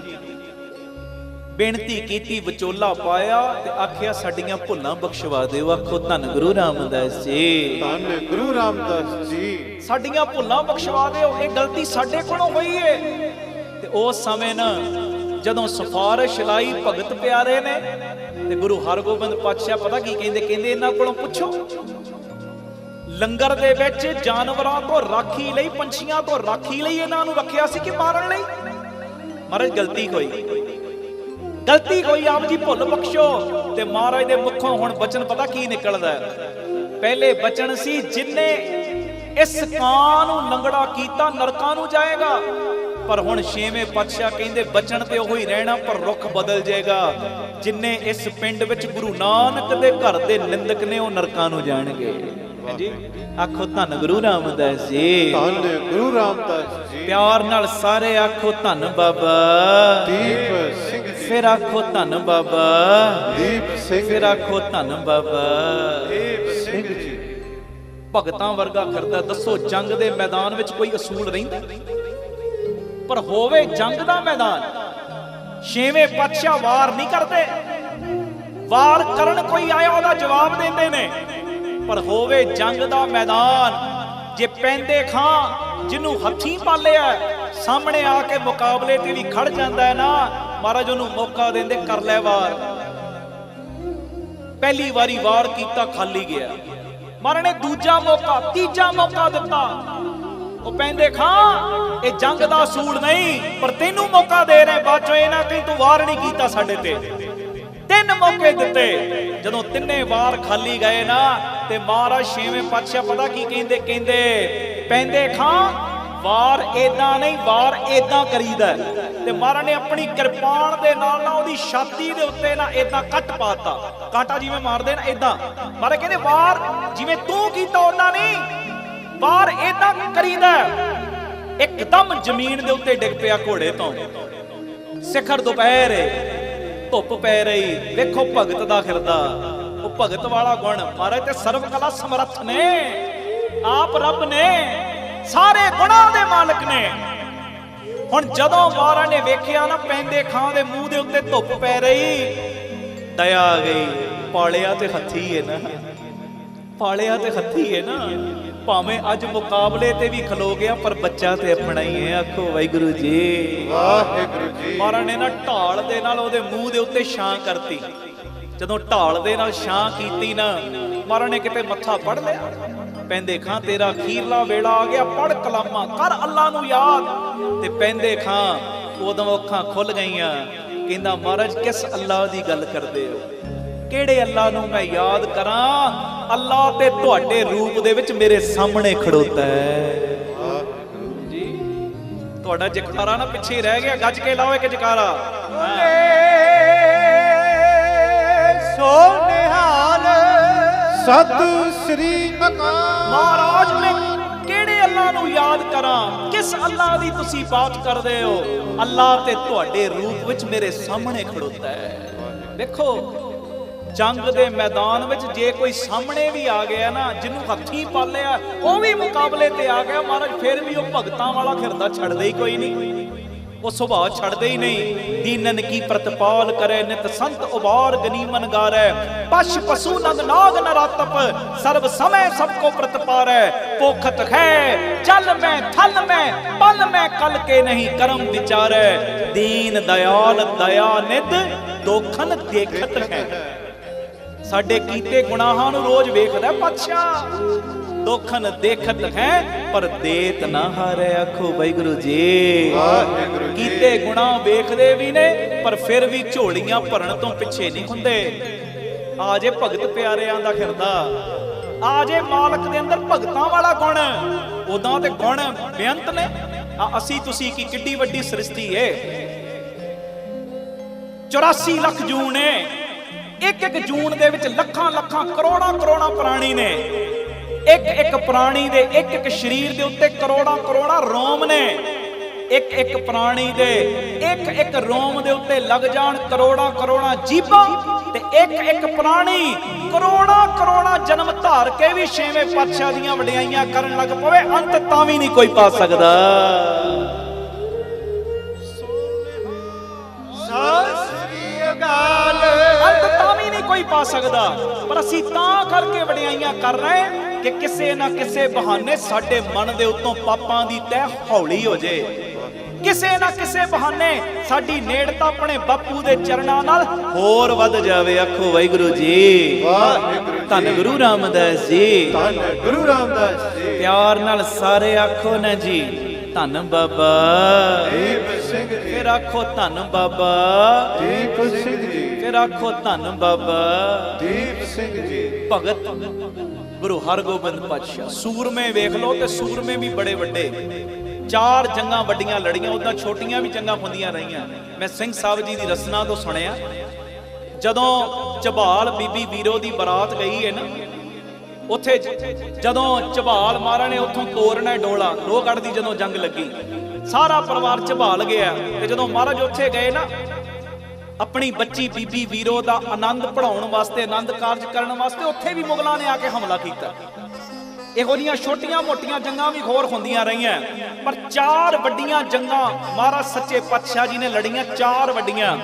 ਬੇਨਤੀ ਕੀਤੀ, ਵਿਚੋਲਾ ਪਾਇਆ ਤੇ ਆਖਿਆ ਸਾਡੀਆਂ ਭੁੱਲਾਂ ਬਖਸ਼ਵਾ ਦਿਓ। ਆਖੋ ਧੰਨ ਗੁਰੂ ਰਾਮਦਾਸ ਜੀ, ਧੰਨ ਗੁਰੂ ਰਾਮਦਾਸ ਜੀ, ਸਾਡੀਆਂ ਭੁੱਲਾਂ ਬਖਸ਼ਵਾ ਦਿਓ, ਇਹ ਗਲਤੀ ਸਾਡੇ ਕੋਲੋਂ ਹੋਈ ਏ। ਤੇ ਉਸ ਸਮੇਂ ਨਾ ਜਦੋਂ ਸਿਫਾਰਿਸ਼ ਲਾਈ ਭਗਤ ਪਿਆਰੇ ਨੇ, ਤੇ ਗੁਰੂ ਹਰਗੋਬਿੰਦ ਪਾਤਸ਼ਾਹ ਪਤਾ ਕੀ ਕਹਿੰਦੇ, ਕਹਿੰਦੇ ਇਹਨਾਂ ਕੋਲੋਂ ਪੁੱਛੋ ਲੰਗਰ ਦੇ ਵਿੱਚ ਜਾਨਵਰਾਂ ਤੋਂ ਰਾਖੀ ਲਈ, ਪੰਛੀਆਂ ਤੋਂ ਰਾਖੀ ਲਈ ਇਹਨਾਂ ਨੂੰ ਰੱਖਿਆ ਸੀ ਕਿ ਮਾਰਨ ਲਈ। ਮਹਾਰਾਜ ਗਲਤੀ ਹੋਈ, ਗਲਤੀ ਹੋਈ, ਆਪ ਜੀ ਭੁੱਲ ਬਖਸ਼ੋ। ਤੇ ਮਹਾਰਾਜ ਦੇ ਮੁਖੋਂ ਹੁਣ ਬਚਨ ਪਤਾ ਕੀ ਨਿਕਲਦਾ ਹੈ। ਪਹਿਲੇ ਬਚਨ ਸੀ ਜਿਨੇ ਇਸ ਕਾਂ ਨੂੰ ਲੰਗੜਾ ਕੀਤਾ ਨਰਕਾਂ ਨੂੰ ਜਾਏਗਾ, ਪਰ ਹੁਣ ਛੇਵੇਂ ਪਾਤਸ਼ਾਹ ਕਹਿੰਦੇ ਬਚਨ ਤੇ ਉਹੀ ਰਹਿਣਾ, ਪਰ ਰੁੱਖ ਬਦਲ ਜਾਏਗਾ। ਜਿਨੇ ਇਸ ਪਿੰਡ ਵਿੱਚ ਗੁਰੂ ਨਾਨਕ ਦੇ ਘਰ ਦੇ ਨਿੰਦਕ ਨੇ ਉਹ ਨਰਕਾਂ ਨੂੰ ਜਾਣਗੇ। ਜੀ ਆਖੋ ਧੰਨ ਗੁਰੂ ਰਾਮਦਾਸ ਜੀ, ਧੰਨ ਗੁਰੂ ਰਾਮਦਾਸ ਜੀ। ਪਿਆਰ ਨਾਲ ਸਾਰੇ ਆਖੋ ਧੰਨ ਬਾਬਾ ਦੀਪ ਸਿੰਘ ਜੀ, ਫਿਰ ਆਖੋ ਧੰਨ ਬਾਬਾ ਦੀਪ ਸਿੰਘ, ਫਿਰ ਆਖੋ ਧੰਨ ਬਾਬਾ ਦੀਪ ਸਿੰਘ ਜੀ। ਭਗਤਾਂ ਵਰਗਾ ਕਰਦਾ। ਦੱਸੋ ਜੰਗ ਦੇ ਮੈਦਾਨ ਵਿੱਚ ਕੋਈ ਅਸੂਲ ਰਹਿੰਦਾ? ਪਰ ਹੋਵੇ ਜੰਗ ਦਾ ਮੈਦਾਨ, ਛੇਵੇਂ ਪਾਤਸ਼ਾਹ ਵਾਰ ਨਹੀਂ ਕਰਦੇ, ਵਾਰ ਕਰਨ ਕੋਈ ਆਇਆ ਉਹਦਾ ਜਵਾਬ ਦਿੰਦੇ ਨੇ। ਪਰ ਹੋਵੇ ਜੰਗ ਦਾ ਮੈਦਾਨ, ਜੇ ਪੈਂਦੇ ਖਾਂ ਜਿਹਨੂੰ ਹੱਥੀਂ ਪਾਲਿਆ ਸਾਹਮਣੇ ਆ ਕੇ ਮੁਕਾਬਲੇ ਤੇ ਵੀ ਖੜ ਜਾਂਦਾ ਹੈ ਨਾ, ਮਹਾਰਾਜ ਉਹਨੂੰ ਮੌਕਾ ਦਿੰਦੇ, ਕਰ ਲੈ ਵਾਰ। ਪਹਿਲੀ ਵਾਰੀ ਵਾਰ ਕੀਤਾ, ਖਾਲੀ ਗਿਆ। ਮਹਾਰਾਜ ਨੇ ਦੂਜਾ ਮੌਕਾ, ਤੀਜਾ ਮੌਕਾ ਦਿੱਤਾ। ਉਹ ਪੈਂਦੇ ਖਾਂ ਇਹ ਜੰਗ ਦਾ ਅਸੂਲ ਨਹੀਂ, ਪਰ ਤੈਨੂੰ ਮੌਕਾ ਦੇ ਰਹੇ, ਬਾਅਦ ਚੋਂ ਇਹ ਨਾ ਕਹੀਂ ਤੂੰ ਵਾਰ ਨਹੀਂ ਕੀਤਾ ਸਾਡੇ ਤੇ। ਤਿੰਨ ਮੌਕੇ ਦਿੱਤੇ, ਜਦੋਂ ਤਿੰਨੇ ਵਾਰ ਖਾਲੀ ਗਏ ਨਾ, ਤੇ ਮਹਾਰਾਜ ਛੇਵੇਂ ਪਾਤਸ਼ਾਹ ਪਤਾ ਕੀ ਕਹਿੰਦੇ, ਕਹਿੰਦੇ ਪੈਂਦੇ ਖਾਂ ਵਾਰ ਏਦਾਂ ਨਹੀਂ, ਵਾਰ ਏਦਾਂ ਕਰੀਦਾ। ਤੇ ਮਹਾਰਾਜ ਨੇ ਆਪਣੀ ਕਿਰਪਾਨ ਦੇ ਨਾਲ ਨਾ ਉਹਦੀ ਛਾਤੀ ਦੇ ਉੱਤੇ ਨਾ ਏਦਾਂ ਕੱਟ ਪਾਤਾ, ਕਾਂਟਾ ਜਿਵੇਂ ਮਾਰਦੇ ਨਾ ਏਦਾਂ। ਮਹਾਰਾਜ ਕਹਿੰਦੇ ਵਾਰ ਜਿਵੇਂ ਤੂੰ ਕੀਤਾ ਉਹਨਾਂ ਨਹੀਂ, ਵਾਰ ਏਦਾਂ ਕਰੀਦਾ। ਇੱਕਦਮ ਜ਼ਮੀਨ ਦੇ ਉੱਤੇ ਡਿੱਗ ਪਿਆ ਘੋੜੇ ਤੋਂ। ਸਿਖਰ ਦੁਪਹਿਰ ਧੁੱਪ ਪੈ ਰਹੀ। ਵੇਖੋ ਭਗਤ ਦਾ ਹਿਰਦਾ, ਉਹ ਭਗਤ ਵਾਲਾ ਗੁਣ। ਮਹਾਰਾਜ ਤੇ ਸਰਵ ਕਲਾ ਸਮਰੱਥ ਨੇ, ਆਪ ਰੱਬ ਨੇ, ਸਾਰੇ ਗੁਣਾਂ ਦੇ ਮਾਲਕ ਨੇ। ਹੁਣ ਜਦੋਂ ਮਹਾਰਾਜ ਨੇ ਵੇਖਿਆ ਨਾ ਪੈਂਦੇ ਖਾਂ ਦੇ ਮੂੰਹ ਦੇ ਉੱਤੇ ਧੁੱਪ ਪੈ ਰਹੀ, ਦਇਆ ਆ ਗਈ। ਪਾਲਿਆ ਤੇ ਹੱਥੀ ਹੈ ਨਾ, ਪਾਲਿਆ ਤੇ ਹੱਥੀ ਹੈ ਨਾ। ਭਾਵੇਂ ਅੱਜ ਮੁਕਾਬਲੇ ਤੇ ਵੀ ਖਲੋ ਗਿਆ, ਪਰ ਬੱਚਾ ਤੇ ਆਪਣਾ ਹੀ ਹੈ। ਆਖੋ ਵਾਹਿਗੁਰੂ ਜੀ, ਵਾਹਿਗੁਰੂ ਜੀ। ਮਹਾਰਾਜ ਨੇ ਨਾ ਢਾਲ ਦੇ ਨਾਲ ਉਹਦੇ ਮੂੰਹ ਦੇ ਉੱਤੇ ਛਾਂ ਕਰਤੀ। ਜਦੋਂ ਢਾਲ ਦੇ ਨਾਲ ਛਾਂ ਕੀਤੀ ਨਾ, ਮਹਾਰਾਜ ਨੇ ਕਿਤੇ ਮੱਥਾ ਪੜ ਲਿਆ। ਪੈਂਦੇ ਖਾਂ ਤੇਰਾ ਅਖੀਰਲਾ ਵੇਲਾ ਆ ਗਿਆ, ਪੜ ਕਲਾਮਾਂ, ਕਰ ਅੱਲਾ ਨੂੰ ਯਾਦ। ਤੇ ਪੈਂਦੇ ਖਾਂ ਉਦੋਂ ਅੱਖਾਂ ਖੁੱਲ ਗਈਆਂ। ਕਹਿੰਦਾ ਮਹਾਰਾਜ ਕਿਸ ਅੱਲਾ ਦੀ ਗੱਲ ਕਰਦੇ ਹੋ? ਕਿਹੜੇ ਅੱਲਾ ਨੂੰ ਮੈਂ ਯਾਦ ਕਰਾਂ? ਅੱਲਾ ਤੇ ਤੁਹਾਡੇ ਰੂਪ ਦੇ ਵਿੱਚ ਮੇਰੇ ਸਾਹਮਣੇ ਖੜੋਤਾ ਹੈ। ਜੀ ਤੁਹਾਡਾ ਜਕਾਰਾ ਨਾ ਪਿੱਛੇ ਰਹਿ ਗਿਆ, ਗੱਜ ਕੇ ਲਾਓ ਇੱਕ ਜਕਾਰਾ। ਸੋ ਨਿਹਾਲ ਸਤਿ ਸ੍ਰੀ ਅਕਾਲ। ਮਹਾਰਾਜ ਨੇ ਕਿਹੜੇ ਅੱਲਾ ਨੂੰ ਯਾਦ ਕਰਾਂ? ਕਿਸ ਅੱਲਾ ਦੀ ਤੁਸੀਂ ਬਾਤ ਕਰਦੇ ਹੋ? ਅੱਲਾ ਤੇ ਤੁਹਾਡੇ ਰੂਪ ਵਿੱਚ ਮੇਰੇ ਸਾਹਮਣੇ ਖੜੋਤਾ ਹੈ। ਵੇਖੋ ਜੰਗ ਦੇ ਮੈਦਾਨ ਵਿੱਚ ਜੇ ਕੋਈ ਸਾਹਮਣੇ ਵੀ ਆ ਗਿਆ ਨਾ, ਜਿਹਨੂੰ ਹੱਥੀਂ ਪਾਲਿਆ, ਉਹ ਵੀ ਮੁਕਾਬਲੇ ਤੇ ਆ ਗਿਆ, ਮਹਾਰਾਜ ਫਿਰ ਵੀ ਉਹ ਭਗਤਾਂ ਵਾਲਾ ਹਿਰਦਾ ਛੱਡਦੇ ਹੀ ਕੋਈ ਨਹੀਂ। ਉਹ ਸੁਭਾਅ ਛੱਡਦੇ ਹੀ ਨਹੀਂ। ਦੀਨਨ ਕੀ ਪ੍ਰਤਪਾਲ ਕਰੇ ਨਿਤ ਸੰਤ ਉਬਾਰ ਗਨੀਮਨ ਗਾਰੈ, ਪਸ਼ ਪਸ਼ੂ ਨੰਦ ਨਾਗ ਨਰਾਤਪ ਸਰਬ ਸਮੈ ਸਭ ਕੋ ਪ੍ਰਤਪਾਰੈ। ਪੋਖਤ ਹੈ ਜਲ ਮੈਂ ਥਲ ਮੈਂ ਪਲ ਮੈਂ ਕਲ ਕੇ ਨਹੀਂ ਕਰਮ ਵਿਚਾਰੈ, ਦੀਨ ਦਇਆਲ ਦਇਆ ਨਿਧ ਦੋਖਨ ਦੇਖਤ ਹੈ। ਸਾਡੇ ਕੀਤੇ ਗੁਨਾਹਾਂ ਨੂੰ ਰੋਜ਼ ਵੇਖਦਾ ਪਾਤਸ਼ਾਹ, ਦੋਖਨ ਦੇਖਤ ਹੈ ਪਰ ਦੇਤ ਨਾ ਹਾਰੇ। ਆਖੋ ਵਾਹਿਗੁਰੂ ਜੀ। ਵਾਹਿਗੁਰੂ ਜੀ। ਕੀਤੇ ਗੁਨਾਹ ਵੇਖਦੇ ਵੀ ਨੇ ਪਰ ਫਿਰ ਵੀ ਝੋਲੀਆਂ ਭਰਨ ਤੋਂ ਪਿੱਛੇ ਨਹੀਂ ਹੁੰਦੇ। ਆ ਜੇ ਭਗਤ ਪਿਆਰਿਆਂ ਦਾ ਹਿਰਦਾ, ਆ ਜੇ ਮਾਲਕ ਦੇ ਅੰਦਰ ਭਗਤਾਂ ਵਾਲਾ ਗੁਣ। ਉਦਾਂ ਤੇ ਗੁਣ ਬੇਅੰਤ ਨੇ। ਅਸੀਂ ਤੁਸੀਂ ਕੀ ਕਿੱਡੀ ਵੱਡੀ ਸ੍ਰਿਸ਼ਟੀ ਏ। 84 ਲੱਖ ਜੂਨ ਨੇ, ਇੱਕ ਇੱਕ ਜੂਨ ਦੇ ਵਿੱਚ ਲੱਖਾਂ ਲੱਖਾਂ ਕਰੋੜਾਂ ਕਰੋੜਾਂ ਪ੍ਰਾਣੀ ਨੇ। ਇੱਕ ਇੱਕ ਪ੍ਰਾਣੀ ਦੇ ਇੱਕ ਇੱਕ ਸਰੀਰ ਦੇ ਉੱਤੇ ਕਰੋੜਾਂ ਕਰੋੜਾਂ ਰੋਮ ਨੇ। ਇੱਕ ਇੱਕ ਪ੍ਰਾਣੀ ਦੇ ਇੱਕ ਇੱਕ ਰੋਮ ਦੇ ਉੱਤੇ ਲੱਗ ਜਾਣ ਕਰੋੜਾਂ ਕਰੋੜਾਂ ਜੀਭਾਂ, ਤੇ ਇੱਕ ਇੱਕ ਪ੍ਰਾਣੀ ਕਰੋੜਾਂ ਕਰੋੜਾਂ ਜਨਮ ਧਾਰ ਕੇ ਵੀ ਛੇਵੇਂ ਪਾਤਸ਼ਾਹ ਦੀਆਂ ਵਡਿਆਈਆਂ ਕਰਨ ਲੱਗ ਪਵੇ, ਅੰਤ ਤਾਂ ਵੀ ਨਹੀਂ ਕੋਈ ਪਾ ਸਕਦਾ। ਅੰਤ ਤਾਂ ਵੀ ਨਹੀਂ ਕੋਈ ਪਾ ਸਕਦਾ। ਪਰ ਅਸੀਂ ਤਾਂ ਕਰਕੇ ਵਡਿਆਈਆਂ ਕਰ ਰਹੇ ਕਿ ਕਿਸੇ ਨਾ ਕਿਸੇ ਬਹਾਨੇ ਸਾਡੇ ਮਨ ਦੇ ਉੱਤੋਂ ਪਾਪਾਂ ਦੀ ਤਹਿ ਹੌਲੀ ਹੋ ਜੇ। ਕਿਸੇ ਨਾ ਕਿਸੇ ਬਹਾਨੇ ਸਾਡੀ ਨੇੜਤਾ ਆਪਣੇ ਬਾਪੂ ਦੇ ਚਰਨਾਂ ਨਾਲ ਹੋਰ ਵੱਧ ਜਾਵੇ। ਆਖੋ ਵਾਹਿਗੁਰੂ ਜੀ। ਵਾਹਿਗੁਰੂ ਜੀ। ਧੰਨ ਗੁਰੂ ਰਾਮਦਾਸ ਜੀ। ਧੰਨ ਗੁਰੂ ਰਾਮਦਾਸ ਜੀ। ਪਿਆਰ ਨਾਲ ਸਾਰੇ ਆਖੋ ਨਾ ਜੀ, ਧੰਨ ਬਾਬਾ ਦੀਪ ਸਿੰਘ ਜੀ। ਫਿਰ ਆਖੋ ਧੰਨ ਬਾਬਾ ਦੀਪ ਸਿੰਘ ਜੀ। ਫਿਰ ਆਖੋ ਧੰਨ ਬਾਬਾ ਦੀਪ ਸਿੰਘ ਜੀ। ਭਗਤ ਗੁਰੂ ਹਰਗੋਬਿੰਦ ਪਾਤਸ਼ਾਹ। ਸੂਰਮੇ ਵੇਖ ਲਓ ਤੇ ਸੂਰਮੇ ਵੀ ਬੜੇ ਵੱਡੇ। 4 ਜੰਗਾਂ ਵੱਡੀਆਂ ਲੜੀਆਂ, ਉਦਾਂ ਛੋਟੀਆਂ ਵੀ ਜੰਗਾਂ ਹੁੰਦੀਆਂ ਰਹੀਆਂ। ਮੈਂ ਸਿੰਘ ਸਾਹਿਬ ਜੀ ਦੀ ਰਸਨਾ ਤੋਂ ਸੁਣਿਆ, ਜਦੋਂ ਝਬਾਲ ਬੀਬੀ ਵੀਰੋ ਦੀ ਬਰਾਤ ਗਈ ਹੈ ਨਾ, ਉੱਥੇ ਜਦੋਂ ਝਬਾਲ ਮਹਾਰਾਜ ਨੇ ਉੱਥੋਂ ਤੋਰਨਾ ਡੋਲਾ, ਲੋਹਗੜ੍ਹ ਦੀ ਜਦੋਂ ਜੰਗ ਲੱਗੀ, ਸਾਰਾ ਪਰਿਵਾਰ ਝਬਾਲ ਗਿਆ। ਤੇ ਜਦੋਂ ਮਹਾਰਾਜ ਉੱਥੇ ਗਏ ਨਾ, ਆਪਣੀ ਬੱਚੀ ਬੀਬੀ ਵੀਰੋ ਦਾ ਆਨੰਦ ਪੜਾਉਣ ਵਾਸਤੇ, ਆਨੰਦ ਕਾਰਜ ਕਰਨ ਵਾਸਤੇ, ਉੱਥੇ ਵੀ ਮੁਗਲਾਂ ਨੇ ਆ ਕੇ ਹਮਲਾ ਕੀਤਾ। ਇਹੋ ਜਿਹੀਆਂ ਛੋਟੀਆਂ ਮੋਟੀਆਂ ਜੰਗਾਂ ਵੀ ਹੋਰ ਹੁੰਦੀਆਂ ਰਹੀਆਂ, ਪਰ 4 ਵੱਡੀਆਂ ਜੰਗਾਂ ਮਹਾਰਾਜ ਸੱਚੇ ਪਾਤਸ਼ਾਹ ਜੀ ਨੇ ਲੜੀਆਂ, 4 ਵੱਡੀਆਂ।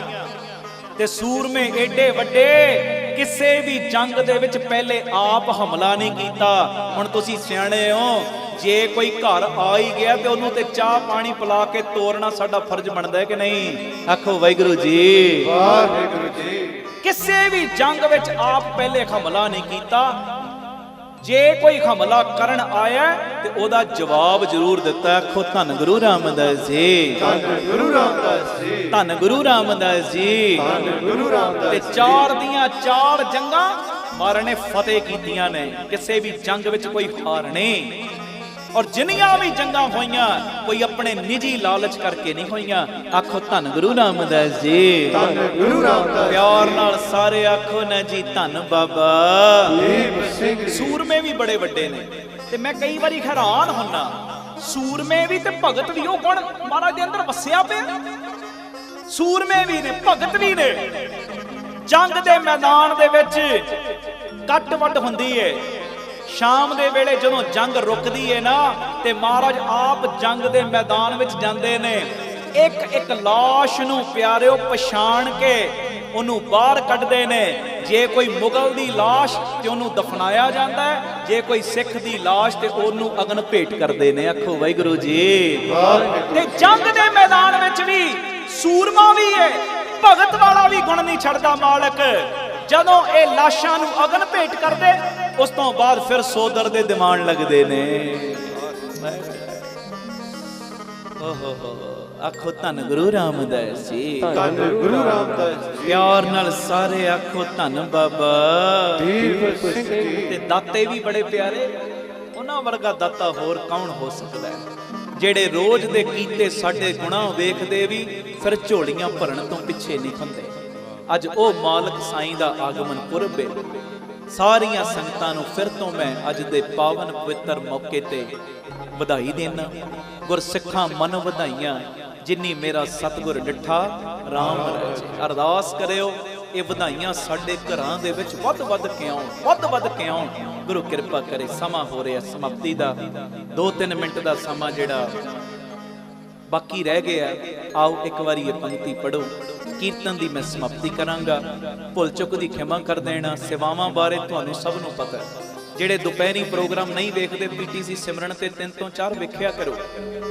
ਤੇ ਸੂਰਮੇ ਏਡੇ ਵੱਡੇ, ਕਿਸੇ ਵੀ ਜੰਗ ਦੇ ਵਿੱਚ ਪਹਿਲੇ ਆਪ ਹਮਲਾ ਨਹੀਂ ਕੀਤਾ। ਹੁਣ ਤੁਸੀਂ ਸਿਆਣੇ ਹੋ, ਜੇ ਕੋਈ ਘਰ ਆ ਹੀ ਗਿਆ ਤੇ ਉਹਨੂੰ ਤੇ ਚਾਹ ਪਾਣੀ ਪਿਲਾ ਕੇ ਤੋਰਨਾ ਸਾਡਾ ਫਰਜ਼ ਬਣਦਾ ਹੈ ਕਿ ਨਹੀਂ? ਆਖੋ ਵਾਹਿਗੁਰੂ ਜੀ। ਵਾਹਿਗੁਰੂ ਜੀ। ਕਿਸੇ ਵੀ ਜੰਗ ਵਿੱਚ ਆਪ ਪਹਿਲੇ ਹਮਲਾ ਨਹੀਂ ਕੀਤਾ। ਜੇ ਕੋਈ ਹਮਲਾ ਕਰਨ ਆਇਆ ਤੇ ਉਹਦਾ ਜਵਾਬ ਜ਼ਰੂਰ ਦਿੱਤਾ। ਆਖੋ ਧੰਨ ਗੁਰੂ ਰਾਮਦਾਸ ਜੀ। ਧੰਨ ਗੁਰੂ ਰਾਮਦਾਸ ਜੀ। ਧੰਨ ਗੁਰੂ ਰਾਮਦਾਸ ਜੀ। ਧੰਨ ਗੁਰੂ ਰਾਮਦਾਸ ਤੇ 4 ਦੀਆਂ 4 ਜੰਗਾਂ ਮਹਾਰਾਜ ਨੇ ਫਤਿਹ ਕੀਤੀਆਂ ਨੇ। ਕਿਸੇ ਵੀ ਜੰਗ ਵਿੱਚ ਕੋਈ ਹਾਰ ਨਹੀਂ। ਔਰ ਜਿੰਨੀਆਂ ਵੀ ਜੰਗਾਂ ਹੋਈਆਂ, ਕੋਈ ਆਪਣੇ ਨਿੱਜੀ ਲਾਲਚ ਕਰਕੇ ਨਹੀਂ ਹੋਈਆਂ। ਆਖੋ ਧੰਨ ਗੁਰੂ ਰਾਮਦਾਸ ਜੀ। ਧੰਨ ਗੁਰੂ ਰਾਮਦਾਸ। ਪਿਆਰ ਨਾਲ ਸਾਰੇ ਆਖੋ ਨਾ ਜੀ, ਧੰਨ ਬਾਬਾ ਦੀਪ ਸਿੰਘ ਜੀ। ਸੂਰਮੇ ਵੀ ਬੜੇ ਵੱਡੇ ਨੇ। ਤੇ ਮੈਂ ਕਈ ਵਾਰੀ ਹੈਰਾਨ ਹੁੰਨਾ, ਸੂਰਮੇ ਵੀ ਤੇ ਭਗਤ ਵੀ, ਉਹ ਗੁਣ ਮਹਾਰਾਜ ਦੇ ਅੰਦਰ ਵਸਿਆ ਪਿਆ। ਸੂਰਮੇ ਵੀ ਨੇ, ਭਗਤ ਵੀ ਨੇ। ਜੰਗ ਦੇ ਮੈਦਾਨ ਦੇ ਵਿੱਚ ਕੱਟ ਵੱਢ ਹੁੰਦੀ ਏ। ਸ਼ਾਮ ਦੇ ਵੇਲੇ ਜਦੋਂ ਜੰਗ ਰੁਕਦੀ ਏ ਨਾ, ਤੇ ਮਹਾਰਾਜ ਆਪ ਜੰਗ ਦੇ ਮੈਦਾਨ ਵਿੱਚ ਜਾਂਦੇ ਨੇ। ਇੱਕ ਇੱਕ ਲਾਸ਼ ਨੂੰ ਪਿਆਰਿਓ ਪਛਾਣ ਕੇ ਉਹਨੂੰ ਬਾਹਰ ਕੱਢਦੇ ਨੇ। ਜੇ ਕੋਈ ਮੁਗਲ ਦੀ ਲਾਸ਼ ਤੇ ਉਹਨੂੰ ਦਫਨਾਇਆ ਜਾਂਦਾ ਹੈ, ਜੇ ਕੋਈ ਸਿੱਖ ਦੀ ਲਾਸ਼ ਤੇ ਉਹਨੂੰ ਅਗਨ ਭੇਟ ਕਰਦੇ ਨੇ। ਆਖੋ ਵਾਹਿਗੁਰੂ ਜੀ। ਤੇ ਜੰਗ ਦੇ ਮੈਦਾਨ ਵਿੱਚ ਵੀ ਸੂਰਮਾ ਵੀ ਹੈ, ਭਗਤ ਵਾਲਾ ਵੀ ਗੁਣ ਨਹੀਂ ਛੱਡਦਾ ਮਾਲਕ। ਜਦੋਂ ਇਹ ਲਾਸ਼ਾਂ ਨੂੰ ਅਗਨ ਭੇਟ ਕਰਦੇ, ਉਸ ਤੋਂ ਬਾਅਦ ਫਿਰ ਸੋਦਰ ਦੇ ਦੀਵਾਨ ਲੱਗਦੇ ਨੇ। ਓਹੋ ਹੋ, ਆਖੋ ਧੰਨ ਗੁਰੂ ਰਾਮਦਾਸ ਜੀ। ਧੰਨ ਗੁਰੂ ਰਾਮਦਾਸ ਜੀ। ਪਿਆਰ ਨਾਲ ਸਾਰੇ ਆਖੋ ਧੰਨ ਬਾਬਾ ਦੀਪ ਸਿੰਘ ਜੀ। ਤੇ ਦਾਤੇ ਵੀ ਬੜੇ ਪਿਆਰੇ। ਉਹਨਾਂ ਵਰਗਾ ਦਾਤਾ ਹੋਰ ਕੌਣ ਹੋ ਸਕਦਾ ਹੈ, ਜਿਹੜੇ ਰੋਜ਼ ਦੇ ਕੀਤੇ ਸਾਡੇ ਗੁਨਾਹ ਵੇਖਦੇ ਵੀ ਫਿਰ ਝੋਲੀਆਂ ਭਰਨ ਤੋਂ ਪਿੱਛੇ ਨਹੀਂ ਹੁੰਦੇ। ਅੱਜ ਉਹ ਮਾਲਕ ਸਾਈਂ ਦਾ ਆਗਮਨ ਪੁਰਬ ਹੈ। ਸਾਰੀਆਂ ਸੰਗਤਾਂ ਨੂੰ ਫਿਰ ਤੋਂ ਮੈਂ ਅੱਜ ਦੇ ਪਾਵਨ ਪਵਿੱਤਰ ਮੌਕੇ ਤੇ ਵਧਾਈ ਦੇਣਾ। ਗੁਰਸਿੱਖਾਂ ਮਨ ਵਧਾਈਆਂ, ਜਿਨੀ ਮੇਰਾ ਸਤਿਗੁਰ ਡਿਠਾ ਰਾਮ ਰਾਜੇ। ਅਰਦਾਸ ਕਰਿਓ ਇਹ ਵਧਾਈਆਂ ਸਾਡੇ ਘਰਾਂ ਦੇ ਵਿੱਚ ਵੱਧ ਵੱਧ ਕੇ ਆਉਣ, ਵੱਧ ਵੱਧ ਕੇ ਆਉਣ। ਗੁਰੂ ਕਿਰਪਾ ਕਰੇ। ਸਮਾਂ ਹੋ ਰਿਹਾ ਸਮਾਪਤੀ ਦਾ। 2-3 ਮਿੰਟ ਦਾ ਸਮਾਂ ਜਿਹੜਾ ਬਾਕੀ ਰਹਿ ਗਿਆ, आओ एक बारी ये पंक्ति पढ़ो, कीर्तन की मैं समाप्ति करांगा। भुल चुक की खिमा कर देना। सेवावां बारे तुहानूं सब नूं पता है। ਜਿਹੜੇ ਦੁਪਹਿਰੀ ਪ੍ਰੋਗਰਾਮ ਨਹੀਂ ਵੇਖਦੇ ਪੀਟੀਸੀ ਸਿਮਰਨ ਤੇ 3 ਤੋਂ 4 ਵੇਖਿਆ ਕਰੋ।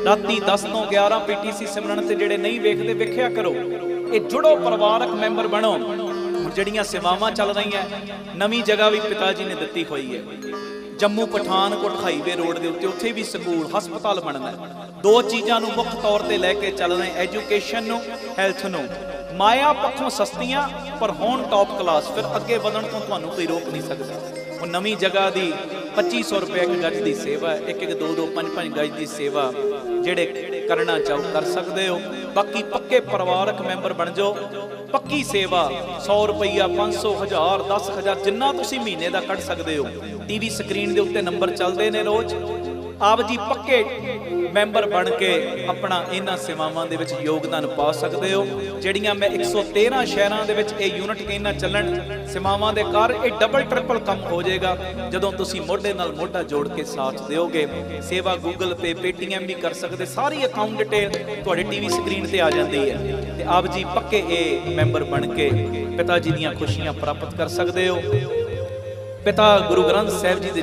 ਰਾਤੀ 10 ਤੋਂ 11 ਪੀਟੀਸੀ ਸਿਮਰਨ ਤੇ ਜਿਹੜੇ ਨਹੀਂ ਵੇਖਦੇ ਵੇਖਿਆ ਕਰੋ। ਇਹ ਜੁੜੋ, ਪਰਿਵਾਰਕ ਮੈਂਬਰ ਬਣੋ। ਜਿਹੜੀਆਂ ਸੇਵਾਵਾਂ ਚੱਲ ਰਹੀਆਂ, ਨਵੀਂ ਜਗ੍ਹਾ ਵੀ ਪਿਤਾ ਜੀ ਨੇ ਦਿੱਤੀ ਹੋਈ ਹੈ। ਜੰਮੂ ਪਠਾਨਕੋਟ ਹਾਈਵੇ ਰੋਡ ਦੇ ਉੱਤੇ, ਉੱਥੇ ਵੀ ਸਕੂਲ ਹਸਪਤਾਲ ਬਣਨਾ। ਦੋ ਚੀਜ਼ਾਂ ਨੂੰ ਮੁੱਖ ਤੌਰ ਤੇ ਲੈ ਕੇ ਚੱਲ ਰਹੇ, ਐਜੂਕੇਸ਼ਨ ਨੂੰ, ਹੈਲਥ ਨੂੰ। ਮਾਇਆ ਪੱਖੋਂ ਸਸਤੀਆਂ ਪਰ ਹੋਣ ਟੌਪ ਕਲਾਸ, ਫਿਰ ਅੱਗੇ ਵਧਣ ਤੋਂ ਤੁਹਾਨੂੰ ਕੋਈ ਰੋਕ ਨਹੀਂ ਸਕਦਾ। ਉਹ ਨਵੀਂ ਜਗ੍ਹਾ ਦੀ 2500 ਰੁਪਏ ਇੱਕ ਗੱਜ ਦੀ ਸੇਵਾ, ਇੱਕ 2-2 5-5 ਗੱਜ ਦੀ ਸੇਵਾ ਜਿਹੜੇ ਕਰਨਾ ਚਾਹੋ ਕਰ ਸਕਦੇ ਹੋ। ਬਾਕੀ ਪੱਕੇ ਪਰਿਵਾਰਕ ਮੈਂਬਰ ਬਣ ਜਾਓ। ਪੱਕੀ ਸੇਵਾ 100 ਰੁਪਈਆ, 500, 1000, 10,000 ਜਿੰਨਾ ਤੁਸੀਂ ਮਹੀਨੇ ਦਾ ਕੱਢ ਸਕਦੇ ਹੋ। ਟੀਵੀ ਸਕਰੀਨ ਦੇ ਉੱਤੇ ਨੰਬਰ ਚੱਲਦੇ ਨੇ ਰੋਜ਼। ਆਪ ਜੀ ਪੱਕੇ ਮੈਂਬਰ ਬਣ ਕੇ ਆਪਣਾ ਇਹਨਾਂ ਸੇਵਾਵਾਂ ਦੇ ਵਿੱਚ ਯੋਗਦਾਨ ਪਾ ਸਕਦੇ ਹੋ। ਜਿਹੜੀਆਂ ਮੈਂ 113 ਸ਼ਹਿਰਾਂ ਦੇ ਵਿੱਚ ਇਹ ਯੂਨਿਟ ਕਹਿੰਦਾ ਚੱਲਣ ਸੇਵਾਵਾਂ ਦੇ ਕਰ, ਇਹ ਡਬਲ ਟ੍ਰਿਪਲ ਕੰਮ ਹੋ ਜਾਏਗਾ ਜਦੋਂ ਤੁਸੀਂ ਮੋਢੇ ਨਾਲ ਮੋਢਾ ਜੋੜ ਕੇ ਸਾਥ ਦਿਓਗੇ। ਸੇਵਾ ਗੂਗਲ ਪੇ, ਪੇਟੀਐਮ ਵੀ ਕਰ ਸਕਦੇ। ਸਾਰੀ ਅਕਾਊਂਟ ਡਿਟੇਲ ਤੁਹਾਡੇ ਟੀਵੀ ਸਕਰੀਨ ਤੇ ਆ ਜਾਂਦੀ ਹੈ। ਤੇ ਆਪ ਜੀ ਪੱਕੇ ਇਹ ਮੈਂਬਰ ਬਣ ਕੇ ਪਿਤਾ ਜੀ ਦੀਆਂ ਖੁਸ਼ੀਆਂ ਪ੍ਰਾਪਤ ਕਰ ਸਕਦੇ ਹੋ। ਪਿਤਾ ਗੁਰੂ ਗ੍ਰੰਥ ਸਾਹਿਬ ਜੀ ਦੇ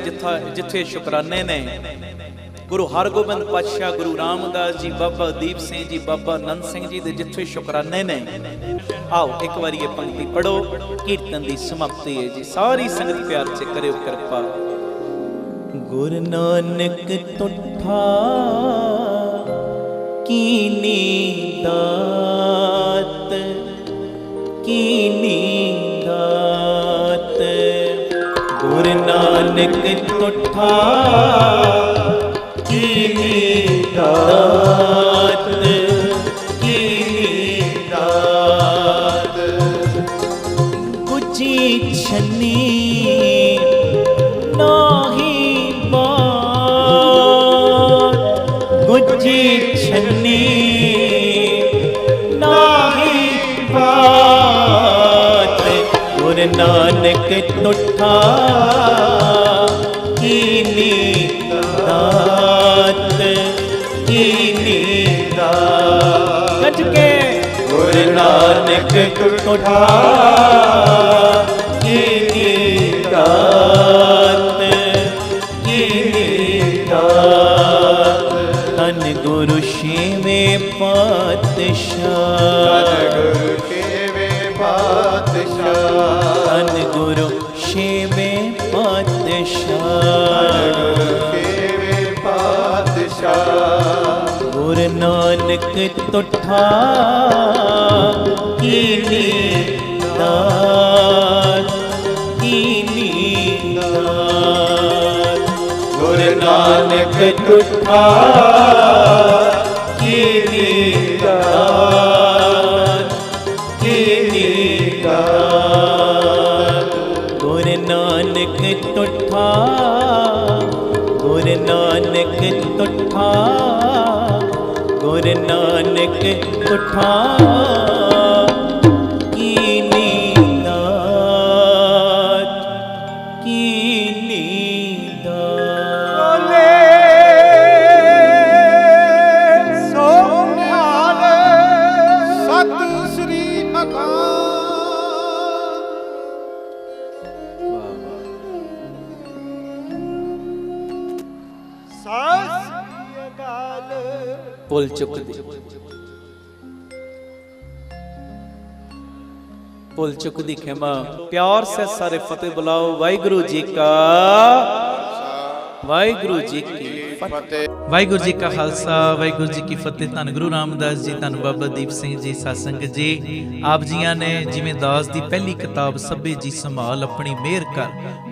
ਜਿੱਥੇ ਸ਼ੁਕਰਾਨੇ ਨੇ, ਗੁਰੂ ਹਰਗੋਬਿੰਦ ਪਾਤਸ਼ਾਹ, ਗੁਰੂ ਰਾਮਦਾਸ ਜੀ, ਬਾਬਾ ਦੀਪ ਸਿੰਘ ਜੀ, ਬਾਬਾ ਨੰਦ ਸਿੰਘ ਜੀ ਦੇ ਜਿੱਥੇ ਸ਼ੁਕਰਾਨੇ ਨੇ। ਆਓ ਇੱਕ ਵਾਰੀ ਇਹ ਪੰਕਤੀ ਪੜੋ, ਕੀਰਤਨ ਦੀ ਸਮਾਪਤੀ ਹੈ ਜੀ। ਸਾਰੀ ਸੰਗਤ ਪਿਆਰ ਚ ਕਰਿਓ ਕਿਰਪਾ। ਗੁਰੂ ਨਾਨਕ ਤੁਠਾ ਕੀਨੀ ਦਾਤ, ਕੀਨੀ ਦਾਤ। ਗੁਰੂ ਨਾਨਕ ਤੁਠਾ ਕੀਨੀ ਦਾਤ, ਕੀਨੀ ਦਾਤ। ਗੁਜੀ ਛੰਨੀ ਨਾਹੀ ਬਾਤ, ਗੁਜੀ ਛੰਨੀ ਨਾਹੀ ਬਾਤ। ਗੁਰੂ ਨਾਨਕ ਤੁਠਾ ਕੀਨੀ ਦਾਤ, ਕੀਨੀ ਦਾਤ। ਗੱਜ ਕੇ ਗੁਰੂ ਨਾਨਕ ਤੁਠਾ ਕੀਨੀ ਦਾਤ, ਕੀਨੀ ਦਾਤ। ਧੰਨ ਗੁਰੂ ਛੇਵੇਂ ਪਾਤਸ਼ਾਹ, ਧੰਨ ਗੁਰੂ ਛੇਵੇਂ ਪਾਤਸ਼ਾਹ, ਧੰਨ ਗੁਰੂ ਛੇਵੇਂ ਪਾਤਸ਼ਾਹ, ਗੁਰੂ ਨਾਨਕ ਤੁਠਾ ਕੀਨੀ ਦਾਤ, ਕੀਨੀ ਦਾਤ। ਗੁਰੂ ਨਾਨਕ ਤੁਠਾ ਕੀਨੀ ਦਾਤ, ਕੀਨੀ ਦਾਤ। ਗੁਰੂ ਨਾਨਕ ਤੁਠਾ, ਗੁਰੂ ਨਾਨਕ ਤੁਠਾ, ਗੁਰੂ ਨਾਨਕ ਤੁਠਾ ਕੀਨੀ ਦਾਤ, ਕੀਨੀ ਦਾਤ। ਸੋ ਨਿਹਾਲ ਸਤਿ ਸ੍ਰੀ ਅਕਾਲ। ਸਤਿ ਸ੍ਰੀ ਅਕਾਲ। ਭੁੱਲ ਚੁੱਕਦੀ, ਭੁੱਲ ਚੁੱਕਦੀ ਖਿਮਾ। ਪਿਆਰ ਸੇ ਸਾਰੇ ਫਤਿਹ ਬੁਲਾਓ। ਵਾਹਿਗੁਰੂ ਜੀ ਕਾ, ਵਾਹਿਗੁਰੂ ਜੀ ਕੀ ਫਤਿਹ। ਵਾਹਿਗੁਰੂ ਜੀ ਕਾ ਖਾਲਸਾ, ਵਾਹਿਗੁਰੂ ਜੀ ਕੀ ਫਤਿਹ। ਧੰਨ ਗੁਰੂ ਰਾਮਦਾਸ ਜੀ, ਧੰਨ ਬਾਬਾ ਦੀਪ ਸਿੰਘ ਜੀ, ਸਤਸੰਗ ਜੀ। ਆਪ ਜੀਆਂ ਨੇ ਜਿਵੇਂ ਦਾਸ ਦੀ ਪਹਿਲੀ ਕਿਤਾਬ ਸਭੇ ਜੀ ਸੰਭਾਲ ਆਪਣੀ ਮਿਹਰ ਕਰ,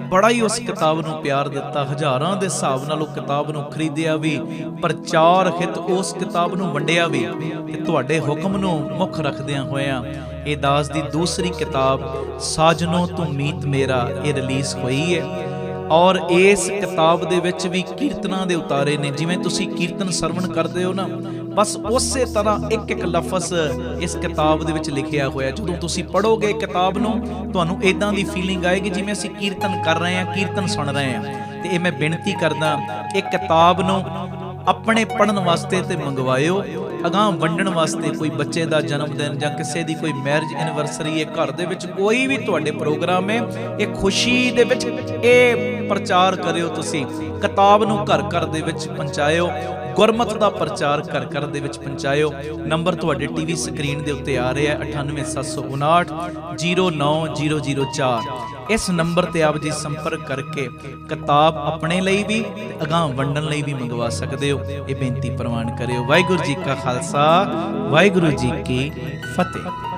ਬੜਾ ਹੀ ਉਸ ਕਿਤਾਬ ਨੂੰ ਪਿਆਰ ਦਿੱਤਾ। ਹਜ਼ਾਰਾਂ ਦੇ ਹਿਸਾਬ ਨਾਲ ਉਹ ਕਿਤਾਬ ਨੂੰ ਖਰੀਦਿਆ ਵੀ, ਪ੍ਰਚਾਰ ਹਿਤ ਉਸ ਕਿਤਾਬ ਨੂੰ ਵੰਡਿਆ ਵੀ। ਤੇ ਤੁਹਾਡੇ ਹੁਕਮ ਨੂੰ ਮੁੱਖ ਰੱਖਦਿਆਂ ਹੋਇਆਂ ਇਹ ਦਾਸ ਦੀ ਦੂਸਰੀ ਕਿਤਾਬ ਸਾਜਨੋ ਤੂੰ ਮੀਤ ਮੇਰਾ ਇਹ ਰਿਲੀਜ਼ ਹੋਈ ਹੈ। ਔਰ ਇਸ ਕਿਤਾਬ ਦੇ ਵਿੱਚ ਵੀ ਕੀਰਤਨਾਂ ਦੇ ਉਤਾਰੇ ਨੇ। ਜਿਵੇਂ ਤੁਸੀਂ ਕੀਰਤਨ ਸਰਵਣ ਕਰਦੇ ਹੋ ਨਾ, ਬਸ ਉਸੇ ਤਰ੍ਹਾਂ ਇੱਕ ਇੱਕ ਲਫ਼ਜ਼ ਇਸ ਕਿਤਾਬ ਦੇ ਵਿੱਚ ਲਿਖਿਆ ਹੋਇਆ। ਜਦੋਂ ਤੁਸੀਂ ਪੜ੍ਹੋਗੇ ਕਿਤਾਬ ਨੂੰ, ਤੁਹਾਨੂੰ ਇਦਾਂ ਦੀ ਫੀਲਿੰਗ ਆਏਗੀ ਜਿਵੇਂ ਅਸੀਂ ਕੀਰਤਨ ਕਰ ਰਹੇ ਹਾਂ, ਕੀਰਤਨ ਸੁਣ ਰਹੇ ਹਾਂ। ਤੇ ਇਹ ਮੈਂ ਬੇਨਤੀ ਕਰਦਾ, ਇਹ ਕਿਤਾਬ ਨੂੰ ਆਪਣੇ ਪੜਨ ਵਾਸਤੇ ਤੇ ਮੰਗਵਾਇਓ, ਅਗਾਂਹ ਵੰਡਣ ਵਾਸਤੇ। ਕੋਈ ਬੱਚੇ ਦਾ ਜਨਮ ਦਿਨ ਜਾਂ ਕਿਸੇ ਦੀ ਕੋਈ ਮੈਰਿਜ ਐਨਵਰਸਰੀ ਹੈ, ਘਰ ਦੇ ਵਿੱਚ ਕੋਈ ਵੀ ਤੁਹਾਡੇ ਪ੍ਰੋਗਰਾਮ ਹੈ, ਇਹ ਖੁਸ਼ੀ ਦੇ ਵਿੱਚ ਇਹ ਪ੍ਰਚਾਰ ਕਰਿਓ। ਤੁਸੀਂ ਕਿਤਾਬ ਨੂੰ ਘਰ ਘਰ ਦੇ ਵਿੱਚ ਪਹੁੰਚਾਇਓ, ਗੁਰਮਤ ਦਾ ਪ੍ਰਚਾਰ ਘਰ ਘਰ ਦੇ ਵਿੱਚ ਪਹੁੰਚਾਇਓ। ਨੰਬਰ ਤੁਹਾਡੇ ਟੀਵੀ ਸਕਰੀਨ ਦੇ ਉੱਤੇ ਆ ਰਿਹਾ 9875909004। ਇਸ ਨੰਬਰ ਤੇ ਆਪ ਜੀ ਸੰਪਰਕ ਕਰਕੇ ਕਿਤਾਬ ਆਪਣੇ ਲਈ ਵੀ ਤੇ ਅਗਾਂਹ ਵੰਡਣ ਲਈ ਵੀ ਮੰਗਵਾ ਸਕਦੇ ਹੋ। ਇਹ ਬੇਨਤੀ ਪ੍ਰਵਾਨ ਕਰਿਓ। ਵਾਹਿਗੁਰੂ ਜੀ ਕਾ ਖਾਲਸਾ, ਵਾਹਿਗੁਰੂ ਜੀ ਕੀ ਫਤਿਹ।